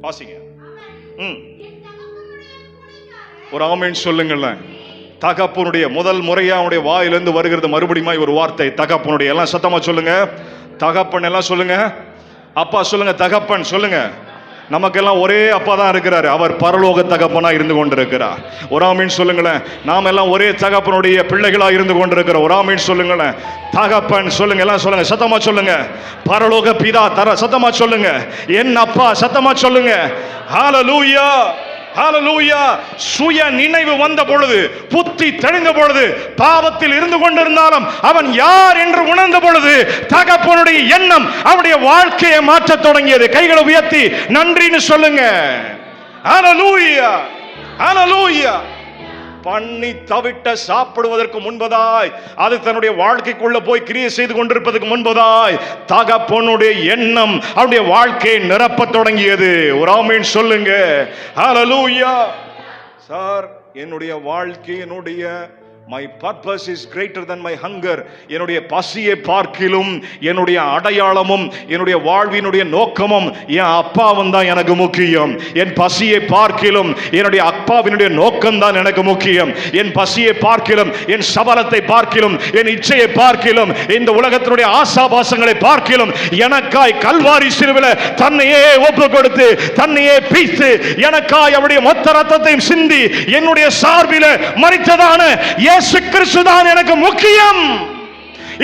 வாசிங்க. ஒரு ஆமென் சொல்லுங்களேன். தகப்பனுடைய முதல் முறையா அவனுடைய வாயிலிருந்து வருகிறது மறுபடியும் ஒரு வார்த்தை, தகப்பனுடைய. எல்லாம் சத்தமா சொல்லுங்க, தகப்பன். எல்லாம் சொல்லுங்க, அப்பா சொல்லுங்க, தகப்பன் சொல்லுங்க. நமக்கெல்லாம் ஒரே அப்பா தான் இருக்கிறார், அவர் பரலோக தகப்பனா இருந்து கொண்டிருக்கிறார். ஒரு ஆமீன் சொல்லுங்களேன். நாம் எல்லாம் ஒரே தகப்பனுடைய பிள்ளைகளா இருந்து கொண்டிருக்கிறோம். ஒரு ஆமீன் சொல்லுங்களேன். தகப்பன் சொல்லுங்க, எல்லாம் சொல்லுங்க, சத்தமா சொல்லுங்க. பரலோக பிதா சத்தமா சொல்லுங்க. என் அப்பா சத்தமா சொல்லுங்க. ஹல்லேலூயா, ஹல்லேலூயா. சுய நினைவு வந்த பொழுது, புத்தி தெளிந்த பொழுது, பாவத்தில் இருந்து கொண்டிருந்தாலும் அவன் யார் என்று உணர்ந்த பொழுது தகப்பனுடைய எண்ணம் அவனுடைய வாழ்க்கையை மாற்றத் தொடங்கியது. கைகளை உயர்த்தி நன்றின்னு சொல்லுங்க. ஹல்லேலூயா, ஹல்லேலூயா. பண்ணி தவிட்ட சாப்பிடுவதற்கு முன்பதாய், அது தன்னுடைய வாழ்க்கைக்குள்ள போய் கிரியை செய்து கொண்டிருப்பதற்கு முன்பதாய் தகப்பனுடைய எண்ணம் அவருடைய வாழ்க்கையை நிரப்பத் தொடங்கியது. ஒரு ஆமீன் சொல்லுங்க. ஹல்லேலூயா. சார், என்னுடைய வாழ்க்கை, என்னுடைய my purpose is greater than my hunger. என்னுடைய பசியை பார்க்கிலும் என்னுடைய அடையாளமும் என்னுடைய வாழ்வினுடைய நோக்கமும் என் அப்பாவும் தான் எனக்கு முக்கியம். என் பசியை பார்க்கிலும் என்னுடைய அப்பாவினுடைய நோக்கம் தான் எனக்கு முக்கியம். என் பசியை பார்க்கிலும், என் சபலத்தை பார்க்கிலும், என் இச்சையை பார்க்கிலும், இந்த உலகத்தினுடைய ஆசாபாசங்களை பார்க்கிலும் எனக்காய் கல்வாரி சிலுவையிலே தன்னையே ஒப்பு கொடுத்து, தன்னையே பீத்து, எனக்காய் அவருடைய மொத்த ரத்தத்தையும் சிந்தி என்னுடைய சார்பிலே மரித்ததான இயேசு கிறிஸ்து தான் எனக்கு முக்கியம்.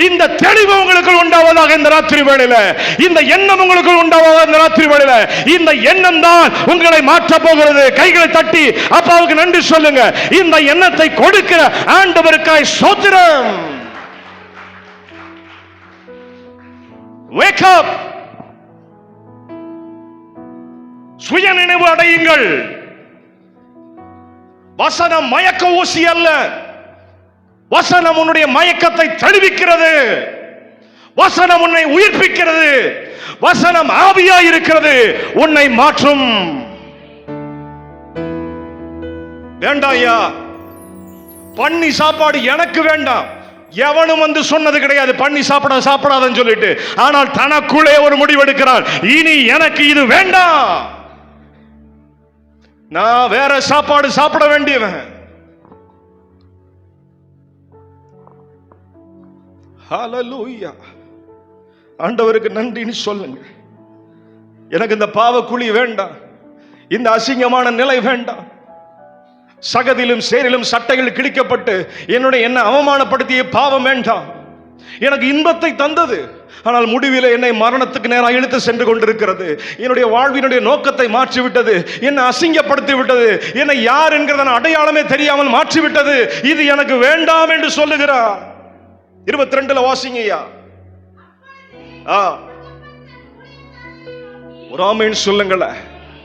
இந்த தெளிவு உங்களுக்கு உண்டாவதாக இந்த ராத்திரி வேளையில, இந்த எண்ணம் உங்களுக்கு உண்டாவதாக இந்த ராத்திரி வேளையில. இந்த எண்ணம் தான் உங்களை மாற்ற போகிறது. கைகளை தட்டி அப்பாவுக்கு நன்றி சொல்லுங்க. இந்த எண்ணத்தை கொடுக்கிற ஆண்டவருக்காய் ஸ்தோத்திரம். Wake up. சுய நினைவு அடையுங்கள். வசனம் மயக்க ஊசி அல்ல. வசனம் உன்னுடைய மயக்கத்தை தழுவிக்கிறது. வசனம் உன்னை உயிர்ப்பிக்கிறது. வசனம் ஆவியா இருக்கிறது, உன்னை மாற்றும். வேண்டாயா, பண்ணி சாப்பாடு எனக்கு வேண்டாம். எவனும் வந்து சொன்னது கிடையாது பண்ணி சாப்பிடாதன்னு சொல்லிட்டு. ஆனால் தனக்குள்ளே ஒரு முடிவெடுக்கிறான், இனி எனக்கு இது வேண்டாம், நான் வேற சாப்பாடு சாப்பிட வேண்டியவன். ஹல்லேலூயா. ஆண்டவருக்கு நன்றின்னு சொல்லுங்க. எனக்கு இந்த பாவக்குழி வேண்டாம், இந்த அசிங்கமான நிலை வேண்டாம். சகதியிலும் சேரிலும் சட்டைகள் கிழிக்கப்பட்டு என்ன அவமானப்படுத்திய பாவம் வேண்டாம். எனக்கு இன்பத்தை தந்தது, ஆனால் முடிவில் என்னை மரணத்துக்கு நேராக இழுத்து சென்று கொண்டிருக்கிறது. என்னுடைய வாழ்வினுடைய நோக்கத்தை மாற்றிவிட்டது, என்னை அசிங்கப்படுத்தி விட்டது, என்னை யார் என்கிறத அடையாளமே தெரியாமல் மாற்றிவிட்டது. இது எனக்கு வேண்டாம் என்று சொல்லுகிறார். 22 வாசிங்கய்யா. ஒரு ஆமீன் சொல்லுங்களேன்.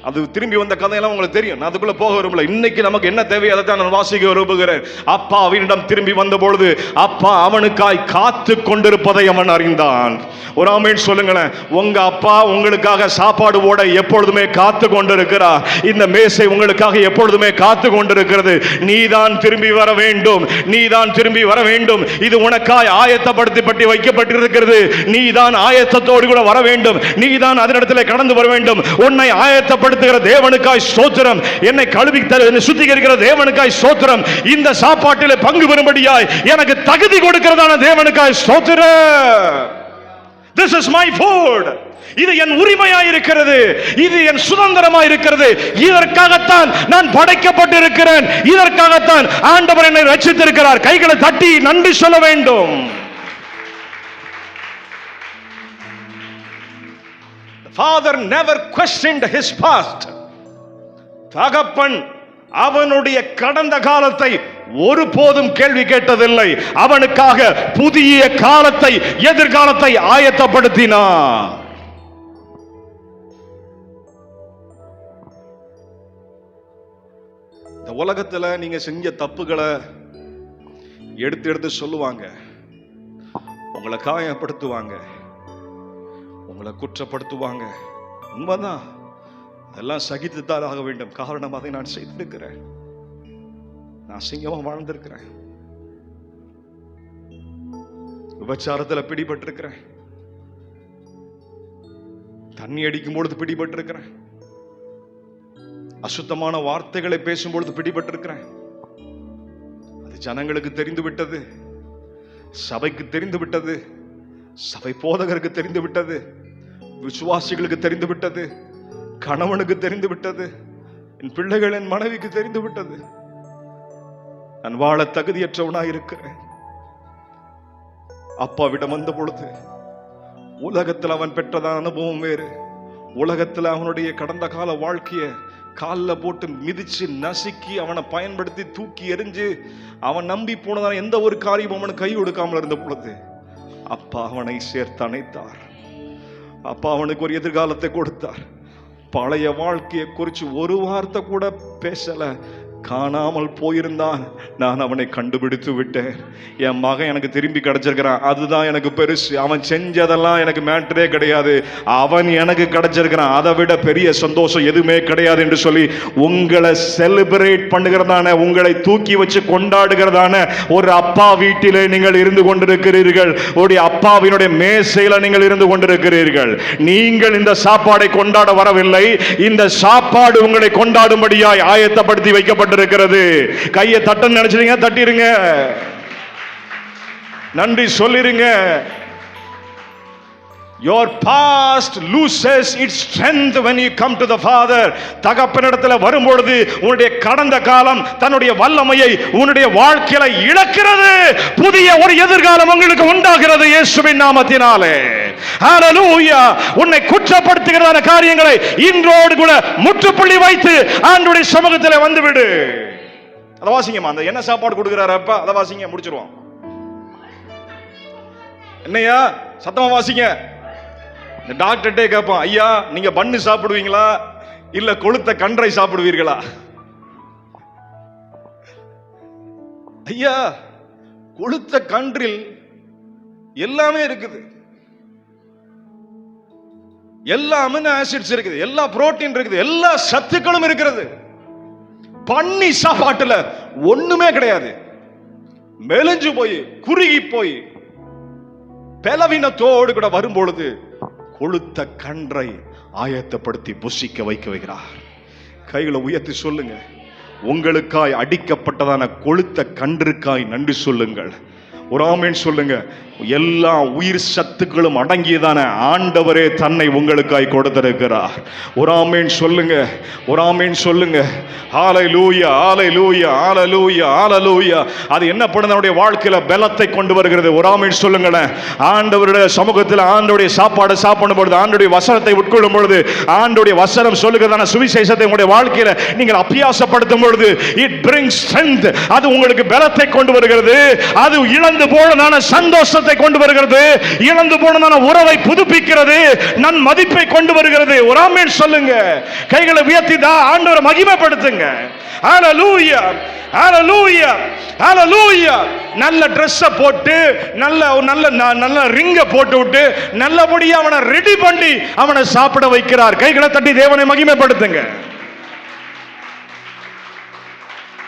அது திரும்பி வந்த கதையெல்லாம் உங்களுக்கு தெரியும், நான் அதுக்குள்ள போக விரும்பல. இன்னைக்கு நமக்கு என்ன தேவையோ அதை தான் நான் வாசிக்க விரும்புகிறேன். அப்பா அவனிடம் திரும்பி வந்த பொழுது அப்பா அவனுக்காய் காத்து கொண்டிருப்பதை அவன் அறிந்தான். ஒரு ஆமீன் சொல்லுங்களேன். உங்க அப்பா உங்களுக்காக சாப்பாடு போட எப்பொழுதுமே காத்து கொண்டிருக்கிறார். இந்த மேசை உங்களுக்காக எப்பொழுதுமே காத்து கொண்டிருக்கிறது. நீதான் திரும்பி வர வேண்டும், நீதான் திரும்பி வர வேண்டும். இது உனக்காய் ஆயத்தப்படுத்தி வைக்கப்பட்டிருக்கிறது. நீதான் ஆயத்தத்தோடு கூட வர வேண்டும். நீதான் அதனிடத்தில் கடந்து வர வேண்டும். உன்னை ஆயத்தப்படுத்துகிற தேவனுக்காய் ஸ்தோத்திரம். என்னை கழுவி என்னை சுத்திகரிக்கிற தேவனுக்காய் ஸ்தோத்திரம். இந்த சாப்பாட்டிலே பங்கு பெறும்படியாய் எனக்கு தகுதி கொடுக்கிறதான தேவனுக்காய் ஸ்தோத்திரம். This is my food. இது என் உரிமையாய் இருக்கிறது, இது என் சுதந்திரமாய் இருக்கிறது. இதற்காகத்தான் நான் படைக்கப்பட்டிருக்கிறேன். இதற்காகத்தான் ஆண்டவர் என்னை ரட்சித்திருக்கிறார். கைகளை தட்டி நன்றி சொல்ல வேண்டும். Father never questioned his past. தகப்பன் அவனுடைய கடந்த காலத்தை ஒருபோதும் கேள்வி கேட்டதில்லை. அவனுக்காக புதிய காலத்தை, எதிர்காலத்தை ஆயத்தப்படுத்தினார். இந்த உலகத்துல நீங்க செஞ்ச தப்புகளை எடுத்து சொல்லுவாங்க, உங்களை காயப்படுத்துவாங்க, உங்களை குற்றப்படுத்துவாங்க. உண்மைதான், அதெல்லாம் சகித்துத்தான் ஆக வேண்டும். காரணம், அதை நான் செய்திருக்கிறேன். நான் சிங்கமா வாழ்ந்திருக்கிறேன், விபச்சாரத்தில் பிடிபட்டிருக்கிறேன், தண்ணி அடிக்கும் பொழுது பிடிபட்டிருக்கிறேன், அசுத்தமான வார்த்தைகளை பேசும் பொழுது பிடிபட்டிருக்கிறேன். அது ஜனங்களுக்கு தெரிந்து விட்டது, சபைக்கு தெரிந்து விட்டது, சபை போதகருக்கு தெரிந்து விட்டது, விசுவாசிகளுக்கு தெரிந்து விட்டது, கணவனுக்கு தெரிந்து விட்டது, என் பிள்ளைகள் என் மனைவிக்கு தெரிந்து விட்டது. நான் வாழ தகுதியற்றவனாய் இருக்கிறேன். அப்பாவிடம் வந்த பொழுது உலகத்தில் அவன் பெற்றதான அனுபவம் வேறு. உலகத்தில் அவனுடைய கடந்த கால வாழ்க்கைய காலில் போட்டு மிதிச்சு நசுக்கி அவனை பயன்படுத்தி தூக்கி எறிஞ்சு அவன் நம்பி போனதான எந்த ஒரு காரியம் அவனுக்கு கை கொடுக்காமல் இருந்த பொழுது அப்பா அவனை சேர்த்து அணைத்தார். அப்பா அவனுக்கு ஒரு எதிர்காலத்தை கொடுத்தார். பழைய வாழ்க்கையை குறித்து ஒரு வார்த்தை கூட பேசல. காணாமல் போயிருந்தான், நான் அவனை கண்டுபிடித்து விட்டேன். என் மகன் எனக்கு திரும்பி கிடைச்சிருக்கிறான், அதுதான் எனக்கு பெருசு. அவன் செஞ்சதெல்லாம் எனக்கு மேட்டரே கிடையாது, அவன் எனக்கு கிடைச்சிருக்கிறான், அதை விட பெரிய சந்தோஷம் எதுவுமே கிடையாது என்று சொல்லி உங்களை செலிப்ரேட் பண்ணுகிறதான, உங்களை தூக்கி வச்சு கொண்டாடுகிறதான ஒரு அப்பா வீட்டிலே நீங்கள் இருந்து கொண்டிருக்கிறீர்கள். ஒரு அப்பாவினுடைய மேசையில நீங்கள் இருந்து கொண்டிருக்கிறீர்கள். நீங்கள் இந்த சாப்பாடை கொண்டாட வரவில்லை, இந்த சாப்பாடு உங்களை கொண்டாடும்படியாய் ஆயத்தப்படுத்தி வைக்கப்பட்ட இருக்கிறது. கையை தட்டன்னு நினைச்சீங்க, தட்டிருங்க, நன்றி சொல்லிருங்க. Your past loses its strength when you come to the Father. தகப்பனிடத்தில் வரும்பொழுது உன்னுடைய கடந்த காலம் தன்னுடைய வல்லமையை உன்னுடைய வாழ்க்கையில இழக்கிறது. புதிய ஒரு எதிர்காலம் உங்களுக்கு உண்டாகிறது இயேசுவின் நாமத்தினாலே. ஹalleluya. உன்னை குற்றப்படுத்துகிறதான காரியங்களை இன்றோடு கூட முற்றுப்புள்ளி வைத்து ஆண்டவருடைய சமூகத்தில் வந்துவிடு. அத வாசிங்கம்மா. அந்த என்ன சாப்பாடு கொடுக்கிறாரு அப்பா, அத வாசிங்க, முடிச்சிருவோம். என்னையா சத்தமா வாசிங்க. டாக்டர்ட்டே கேட்பான், ஐயா நீங்க பண்ணு சாப்பிடுவீங்களா இல்ல கொளுத்த கன்றை சாப்பிடுவீர்களா? ஐயா கொளுத்த கன்றில் எல்லாமே இருக்குது, எல்லா அமினோ ஆசிட்ஸ் இருக்குது, எல்லா புரோட்டீன் இருக்குது, எல்லா சத்துக்களும் இருக்கிறது. பண்ணி சாப்பாட்டுல ஒண்ணுமே கிடையாது. மெலிஞ்சு போய் குறுகி போய் பலவீனத்தோடு கூட வரும்பொழுது கொளுத்த கன்றை ஆயத்தப்படுத்தி புசிக்க வைக்கிறார். கைகளை உயர்த்தி சொல்லுங்க, உங்களுக்காய் அடிக்கப்பட்டதான கொளுத்த கன்றுக்காய் நன்றி சொல்லுங்கள். ஒரு ஆமென் சொல்லுங்க. எல்லா உயிர் சத்துக்களும் அடங்கியதான ஆண்டவரே தன்னை உங்களுக்காய் கொடுத்திருக்கிறார். ஒரு ஆமென் சொல்லுங்க, ஒரு ஆமென் சொல்லுங்க. ஹalleluya, ஹalleluya, ஹalleluya, ஹalleluya. அது என்ன பண்ணுடைய வாழ்க்கையில பலத்தை கொண்டு வருகிறது. ஒரு ஆமென் சொல்லுங்களேன். ஆண்டவருடைய சமூகத்தில் ஆண்டவருடைய சாப்பாடு சாப்பிடும் பொழுது, ஆண்டவருடைய வசனத்தை உட்கொள்ளும் பொழுது, ஆண்டவருடைய வசனம் சொல்லுகிறதான சுவிசேஷத்தை உங்களுடைய வாழ்க்கையில நீங்கள் அபியாசப்படுத்தும் பொழுது it brings strength. அது உங்களுக்கு பலத்தை கொண்டு வருகிறது. அது இழந்து போனதான சந்தோஷத்தை கொண்டு வருகிறது, இழந்து போனதான உறவை புதுப்பிக்கிறது, நன் மதிப்பை கொண்டு வருகிறது. ஒரு ஆமென் சொல்லுங்க. கைகளை உயர்த்தி ஆண்டவரை மகிமைப்படுத்துங்க. ஹalleluya, ஹalleluya, ஹalleluya. நல்ல Dress போட்டு நல்ல ரிங்க போட்டு விட்டு நல்லபடியா அவனை ரெடி பண்ணி அவனை சாப்பிட வைக்கிறார். கைகளை தட்டி தேவனை மகிமைப்படுத்துங்க.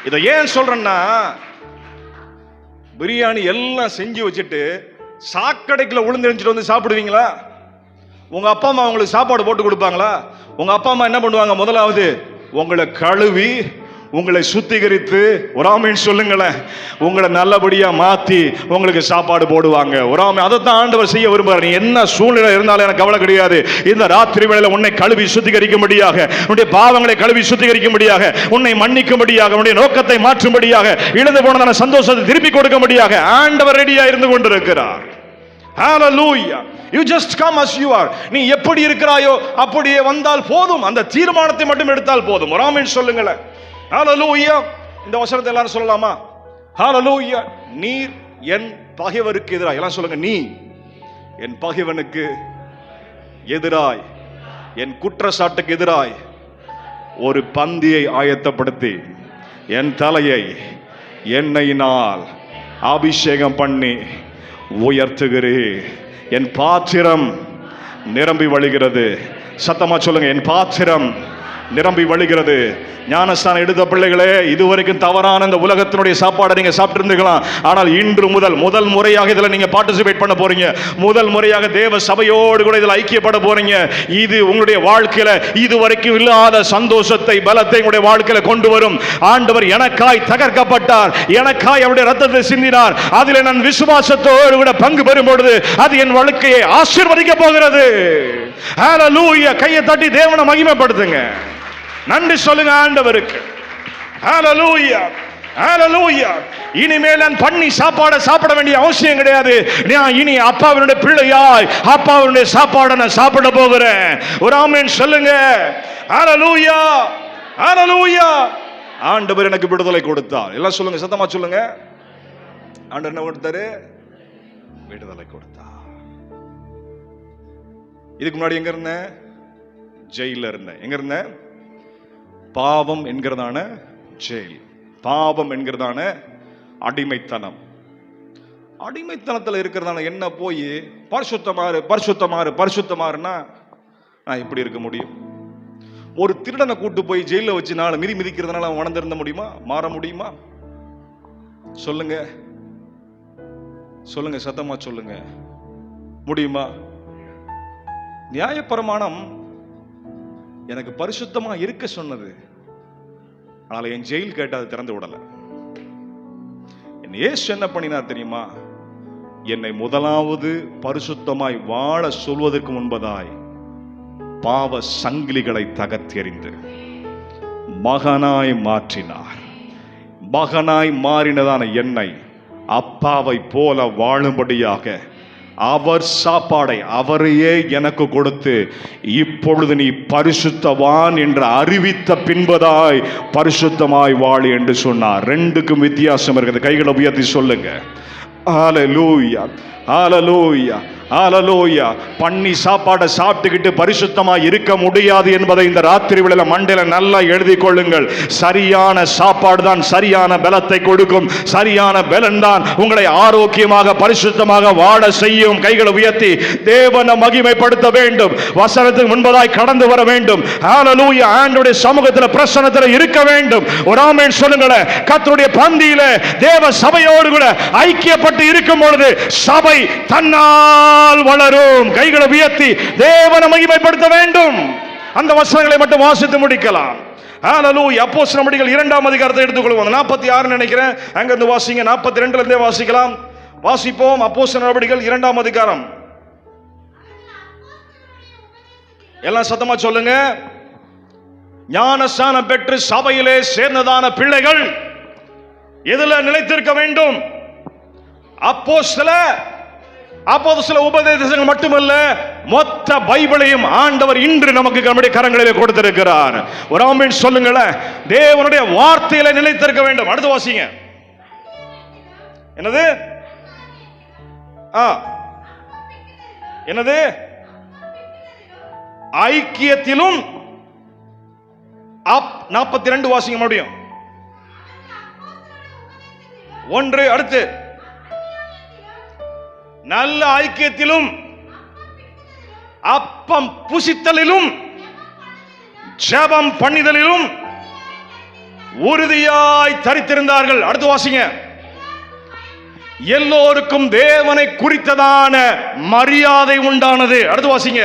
இதை ஏன் சொல்றேன்னா, பிரியாணி எல்லாம் செஞ்சு வச்சுட்டு சாக்கடைக்குள்ள உளுந்தெரிஞ்சிட்டு வந்து சாப்பிடுவீங்களா? உங்க அப்பா அம்மா உங்களுக்கு சாப்பாடு போட்டு கொடுப்பாங்களா? உங்க அப்பா அம்மா என்ன பண்ணுவாங்க? முதலாவது உங்களை கழுவி உங்களை சுத்திகரித்து, ஒரு ஆமென் சொல்லுங்களேன், உங்களை நல்லபடியா மாத்தி உங்களுக்கு சாப்பாடு போடுவாங்க. ஒரு ஆமென். அதைத்தான் ஆண்டவர் செய்ய விரும்புகிறார். நீ என்ன சூழ்நிலை இருந்தாலும் எனக்கு கவலை கிடையாது. இந்த ராத்திரி வேளையில உன்னை கழுவி சுத்திகரிக்கும்படியாக, உன்னுடைய பாவங்களை கழுவி சுத்திகரிக்கும்படியாக, உன்னை மன்னிக்கும்படியாக, உன்னுடைய நோக்கத்தை மாற்றும்படியாக, இழந்து போனதான சந்தோஷத்தை திருப்பி கொடுக்கும்படியாக ஆண்டவர் ரெடியா இருந்து கொண்டிருக்கிறார். Hallelujah. You just come as you are. நீ எப்படி இருக்கிறாயோ அப்படியே வந்தால் போதும். அந்த தீர்மானத்தை மட்டும் எடுத்தால் போதும். ஒரு ஆமென் சொல்லுங்களேன். ஹalleluya. இந்த வசனத்தை எல்லாரும் சொல்லலாமா? ஹalleluya. நீர் என் பகைவருக்கு எதிராய், எல்லாம் சொல்லுங்க, நீ என் பகைவனுக்கு எதிராய், என் குற்றச்சாட்டுக்கு எதிராய் ஒரு பந்தியை ஆயத்தப்படுத்தி என் தலையை எண்ணெயினால் அபிஷேகம் பண்ணி உயர்த்துகிறேன். என் பாத்திரம் நிரம்பி வழிகிறது. சத்தமா சொல்லுங்க, என் பாத்திரம் நிரம்பி வழிகிறது. ஞானஸ்தானம் எடுத்த பிள்ளைகளே, இதுவரைக்கும் தவறான இந்த உலகத்தினுடைய சாப்பாடை நீங்க சாப்பிட்டு இருந்துக்கலாம். ஆனால் இன்று முதல் முறையாக இதுல நீங்க பார்ட்டிசிபேட் பண்ண போறீங்க. முதல் முறையாக தேவ சபையோடு கூட இதில் ஐக்கியப்பட போறீங்க. இது உங்களுடைய வாழ்க்கையில இதுவரைக்கும் இல்லாத சந்தோஷத்தை, பலத்தை உங்களுடைய வாழ்க்கையில கொண்டு வரும். ஆண்டவர் எனக்காய் தகர்க்கப்பட்டார், எனக்காய் அவருடைய ரத்தத்தை சிந்தினார், அதில் நான் விசுவாசத்தோடு கூட பங்கு பெறும் பொழுது அது என் வாழ்க்கையை ஆசீர்வதிக்க போகிறது. ஹல்லேலூயா! கையை தட்டி தேவனை மகிமைப்படுத்துங்க. நன்றி சொல்லுங்க ஆண்டவருக்கு. ஹல்லேலூயா, ஹல்லேலூயா. இனிமேல் நான் பண்ணி சாப்பாட சாப்பிட வேண்டிய அவசியம் கிடையாது. நான் இனி அப்பாவினுடைய பிள்ளையாய் அப்பாவினுடைய சாப்பாடை நான் சாப்பிட போகிறேன். ஒரு ஆமென் சொல்லுங்க. ஹல்லேலூயா, ஹல்லேலூயா. ஆண்டவர் எனக்கு விடுதலை கொடுத்தார். எல்லாம் சொல்லுங்க, சத்தமா சொல்லுங்க. ஆண்டவர் என்ன கொடுத்தாரு? விடுதலை கொடுத்தார். இதுக்கு முன்னாடி எங்க இருந்தேன்? ஜெயில இருந்தேன். எங்க இருந்தேன்? பாவம் என்கிறதான ஜெயில், பாவம் என்கிறதான அடிமைத்தனம். அடிமைத்தனத்தில் இருக்கிறதான என்ன போய் பரிசுத்தமாறு பரிசுத்தமாறு பரிசுத்தமாறுனா நான் எப்படி இருக்க முடியும்? ஒரு திருடனை கூட்டு போய் ஜெயில வச்சு நாலு மிதிக்கிறதுனால அவன் வளர்ந்திருந்த முடியுமா? மாற முடியுமா? சொல்லுங்க, சொல்லுங்க, சத்தமா சொல்லுங்க. முடியுமா? நியாயப்பிரமாணம் எனக்கு பரிசுத்தமா இருக்க சொன்னது. ஆனால் என் ஜெயில் கேட்டாது திறந்து விடல. என் இயேசு என்ன பண்ணினார் தெரியுமா? என்னை முதலாவது பரிசுத்தமாய் வாழ சொல்வதற்கு முன்பதாய் பாவ சங்கிலிகளை தகர்த்தெறிந்து மகனாய் மாற்றினார். மகனாய் மாறினதான என்னை அப்பாவை போல வாழும்படியாக அவர் சாப்பாடை அவரையே எனக்கு கொடுத்து, இப்பொழுது நீ பரிசுத்தவான் என்று அறிவித்த பின்பதாய் பரிசுத்தமாய் வாழு என்று சொன்னார். ரெண்டுக்கும் வித்தியாசம் இருக்குது. கைகளை உயர்த்தி சொல்லுங்க. ஹல்லேலூயா, ஹல்லேலூயா, ஹல்லேலூயா. பண்ணி சாப்பாடை சாப்பிட்டுக்கிட்டு பரிசுத்தமா இருக்க முடியாது என்பதை இந்த ராத்திரி வேளையில மண்டையில நல்லா எழுதி கொள்ளுங்கள். சரியான சாப்பாடு தான் சரியான பலத்தை கொடுக்கும். சரியான பலன் தான் உங்களை ஆரோக்கியமாக பரிசுத்தமாக வாழ செய்யும். கைகளை உயர்த்தி தேவனை மகிமைப்படுத்த வேண்டும். வசனத்துக்கு முன்பதாய் கடந்து வர வேண்டும். ஹல்லேலூயா. ஆண்டவருடைய சமூகத்தில் பிரசன்னத்தில் இருக்க வேண்டும். ஒரு ஆமென் சொல்லுங்களேன். கர்த்தருடைய பந்தியில தேவ சபையோடு கூட ஐக்கியப்பட்டு இருக்கும் பொழுது சபை தன்னால் வளரும். கைகளை உயர்த்தி தேவனை மகிமைப்படுத்த வேண்டும். அந்த வசனங்களை மட்டும் வாசித்து முடிக்கலாம். ஹல்லேலூயா. அப்போஸ்தலர் நடவடிக்கைகள் 2ஆம் அதிகாரத்தை எடுத்துக்கொள்வோம். 46 நினைக்கிறேன், அங்க இருந்து வாசிங்க. 42ல இருந்தே வாசிக்கலாம். வாசிப்போம். அப்போஸ்தலர் நடவடிக்கைகள் 2ஆம் அதிகாரம். எல்லாம் சத்தமா சொல்லுங்க. ஞானஸ்நானம் பெற்று சபையிலே சேர்ந்ததான பிள்ளைகள் எதுல நிலைத்திருக்க வேண்டும்? அப்போஸ்தல உபதேசங்கள் மட்டுமல்ல, மொத்த பைபிளையும் ஆண்டவர் இன்று நமக்கு நம்முடைய கரங்களிலே கொடுத்திருக்கிறார். ஒரு ஆமென் சொல்லுங்களேன். தேவனுடைய வார்த்தையில நிலைத்திருக்க வேண்டும். அடுத்து வாசிங்க. என்னது? என்னது? ஐக்கியத்திலும் 42 வாசிங்க முடியும். 1. அடுத்து நல்ல ஐக்கியத்திலும் அப்பம் புசித்தலிலும் ஜெபம் பண்ணிதலிலும் உறுதியாய் தரித்திருந்தார்கள். அடுத்து வாசிங்க. எல்லோருக்கும் தேவனை குறித்ததான மரியாதை உண்டானது. அடுத்து வாசிங்க.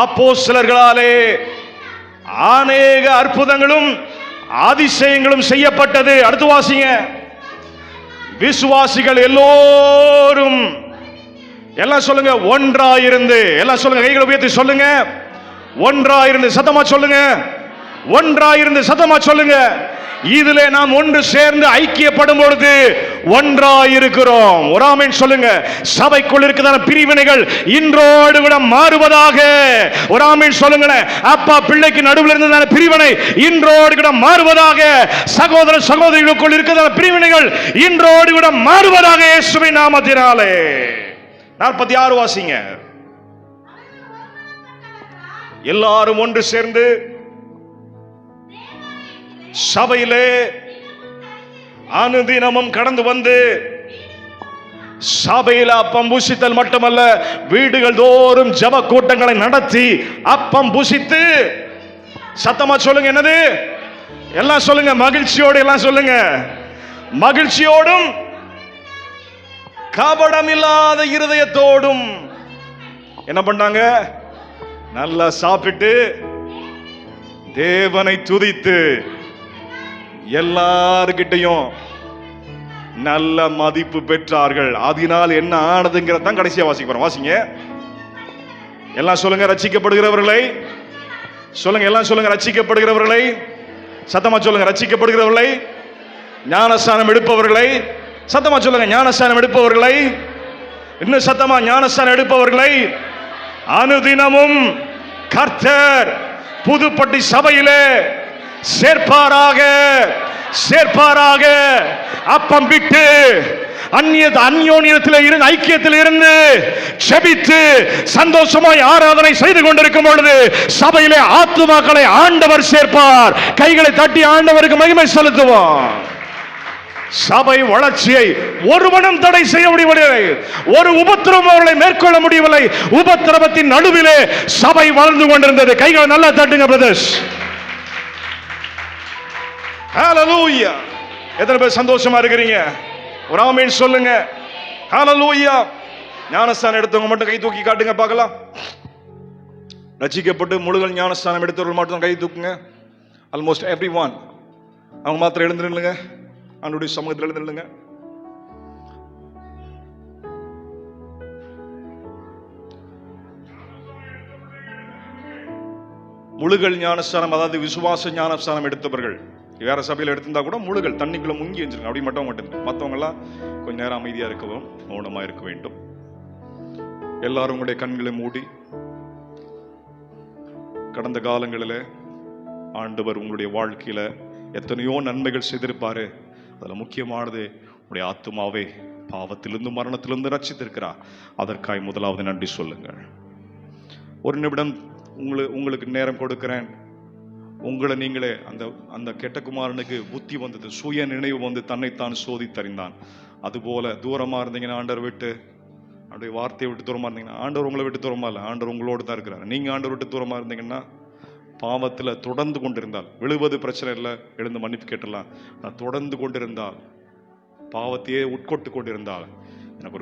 அப்போஸ்தலர்களாலே அநேக அற்புதங்களும் அதிசயங்களும் செய்யப்பட்டது. அடுத்து வாசிங்க. விசுவாசிகள் எல்லோரும் எல்லாம் சொல்லுங்க ஒன்றாயிருந்து. எல்லாம் சொல்லுங்க, கைகளை உயர்த்தி சொல்லுங்க. ஒன்றாயிருந்து சத்தமா சொல்லுங்க. ஒன்றாயிருந்து சத்தமா சொல்லுங்க. இதிலே நாம் ஒன்று சேர்ந்து ஐக்கியப்படும் பொழுது ஒன்றாயிருக்கிறோம். ஒரு ஆமென் சொல்லுங்க. சபைக்குள் இருக்கிற பிரிவினைகள் இன்றோடு கூட மாறுவதாக. ஒரு ஆமென் சொல்லுங்களேன். அப்பா பிள்ளைக்கு நடுவில் இருந்ததான பிரிவினை இன்றோடு கூட மாறுவதாக. சகோதர சகோதரிகளுக்குள் இருக்கிற பிரிவினைகள் இன்றோடு கூட மாறுவதாக இயேசுவின் நாமத்தினாலே. 46 வாசிங்க. எல்லாரும் ஒன்று சேர்ந்து சபையிலே அனுதினமும் கடந்து வந்து சபையில் அப்பம் புசித்தல் மட்டுமல்ல, வீடுகள் தோறும் ஜெப கூட்டங்களை நடத்தி அப்பம் புசித்து சத்தமா சொல்லுங்க. என்னது? எல்லாம் சொல்லுங்க. மகிழ்ச்சியோடு எல்லாம் சொல்லுங்க. மகிழ்ச்சியோடும் கபடமில்லாத இருதயத்தோடும் என்ன பண்ணாங்க? நல்லா சாப்பிட்டு தேவனை துதித்து எல்லார்கிட்டையும் நல்ல மதிப்பு பெற்றார்கள். அதனால் என்ன ஆனதுங்கிறத தான் கடைசியா வாசிக்க போறோம். வாசிங்க எல்லாம் சொல்லுங்க. ரட்சிக்கப்படுகிறவர்களை சொல்லுங்க. எல்லாம் சொல்லுங்க. ரட்சிக்கப்படுகிறவர்களை சத்தமா சொல்லுங்க. ரட்சிக்கப்படுகிறவர்களை, ஞானஸ்நானம் எடுப்பவர்களை சத்தமா சொல்லுங்க. ஞானஸ்நானம் எடுப்பவர்களை, இன்னும் சத்தமா ஞானஸ்நானம் எடுப்பவர்களை அனுதினமும் கர்த்தர் புதுப்பட்டி சபையிலே சேர்ப்பாராக, சேர்ப்பாராக. அப்பம் விட்டு அந்யோன்யத்தில் இருந்து, ஐக்கியத்தில் இருந்து ஜெபித்து சந்தோஷமாய் ஆராதனை செய்து கொண்டிருக்கும் பொழுது சபையிலே ஆத்துமாக்களை ஆண்டவர் சேர்ப்பார். கைகளை தட்டி ஆண்டவருக்கு மகிமை செலுத்துவோம். சபை வளர்ச்சியை ஒருவனும் தடை செய்ய முடியவில்லை. ஒரு உபத்திரவம் அவர்களை மேற்கொள்ள முடியவில்லை. உபத்திரவத்தின் நடுவிலே சபை வளர்ந்து கொண்டிருந்தது. கைகளை நல்லா தட்டுங்க பிரதர்ஸ். ஹalleluya. எத்தனை பேர் சந்தோஷமா இருக்கிறீங்க? ஒரு ஆமென் சொல்லுங்க. ஹalleluya. ஞானஸ்நானம் எடுத்தவங்க மட்டும் கை தூக்கி காட்டுங்க பார்க்கலாம். ரட்சிக்கப்பட்டு முழுகல் ஞானஸ்நானம் எடுத்தவர்கள் மட்டும் கை தூக்குங்க. Almost everyone. அவங்க மாத்திரம் எழுந்திருங்க. அவனுடைய சமூகத்தில் எழுந்திருங்க. முழுகல் ஞானஸ்நானம், அதாவது விசுவாச ஞானஸ்நானம் எடுத்தவர்கள் வேற சபையில் எடுத்திருந்தா கூட முழுகல் தண்ணிக்குள்ள முங்கி வச்சிருங்க. அப்படி மட்டும் மட்டும். மற்றவங்க எல்லாம் கொஞ்ச நேரம் அமைதியா இருக்கவும், மௌனமா இருக்க வேண்டும். எல்லாரும் உங்களுடைய கண்களை மூடி, கடந்த காலங்களில் ஆண்டவர் உங்களுடைய வாழ்க்கையில எத்தனையோ நன்மைகள் செய்திருப்பாரு. அதுல முக்கியமானது உங்களுடைய ஆத்துமாவை பாவத்திலிருந்து மரணத்திலிருந்து ரட்சித்திருக்கிறார். அதற்காய் முதலாவது நன்றி சொல்லுங்கள். ஒரு நிமிடம் உங்களுக்கு நேரம் கொடுக்கிறேன். உங்களை நீங்களே அந்த கெட்ட குமாரனுக்கு புத்தி வந்தது, சுய நினைவு வந்து தன்னைத்தான் சோதித்தறிந்தான். அதுபோல தூரமா இருந்தீங்கன்னா ஆண்டவர் விட்டு, அப்படியே வார்த்தையை விட்டு தூரமா இருந்தீங்கன்னா ஆண்டவர் உங்களை விட்டு தூரமா இல்லை, ஆண்டவர் உங்களோடு தான் இருக்கிறார். நீங்க ஆண்டவர் விட்டு தூரமா இருந்தீங்கன்னா, பாவத்துல தொடர்ந்து கொண்டிருந்தால், விழுவது பிரச்சனை இல்லை, எழுந்து மன்னிப்பு கேட்டலாம். நான் தொடர்ந்து கொண்டிருந்தால், பாவத்தையே உட்கொண்டு கொண்டிருந்தால்,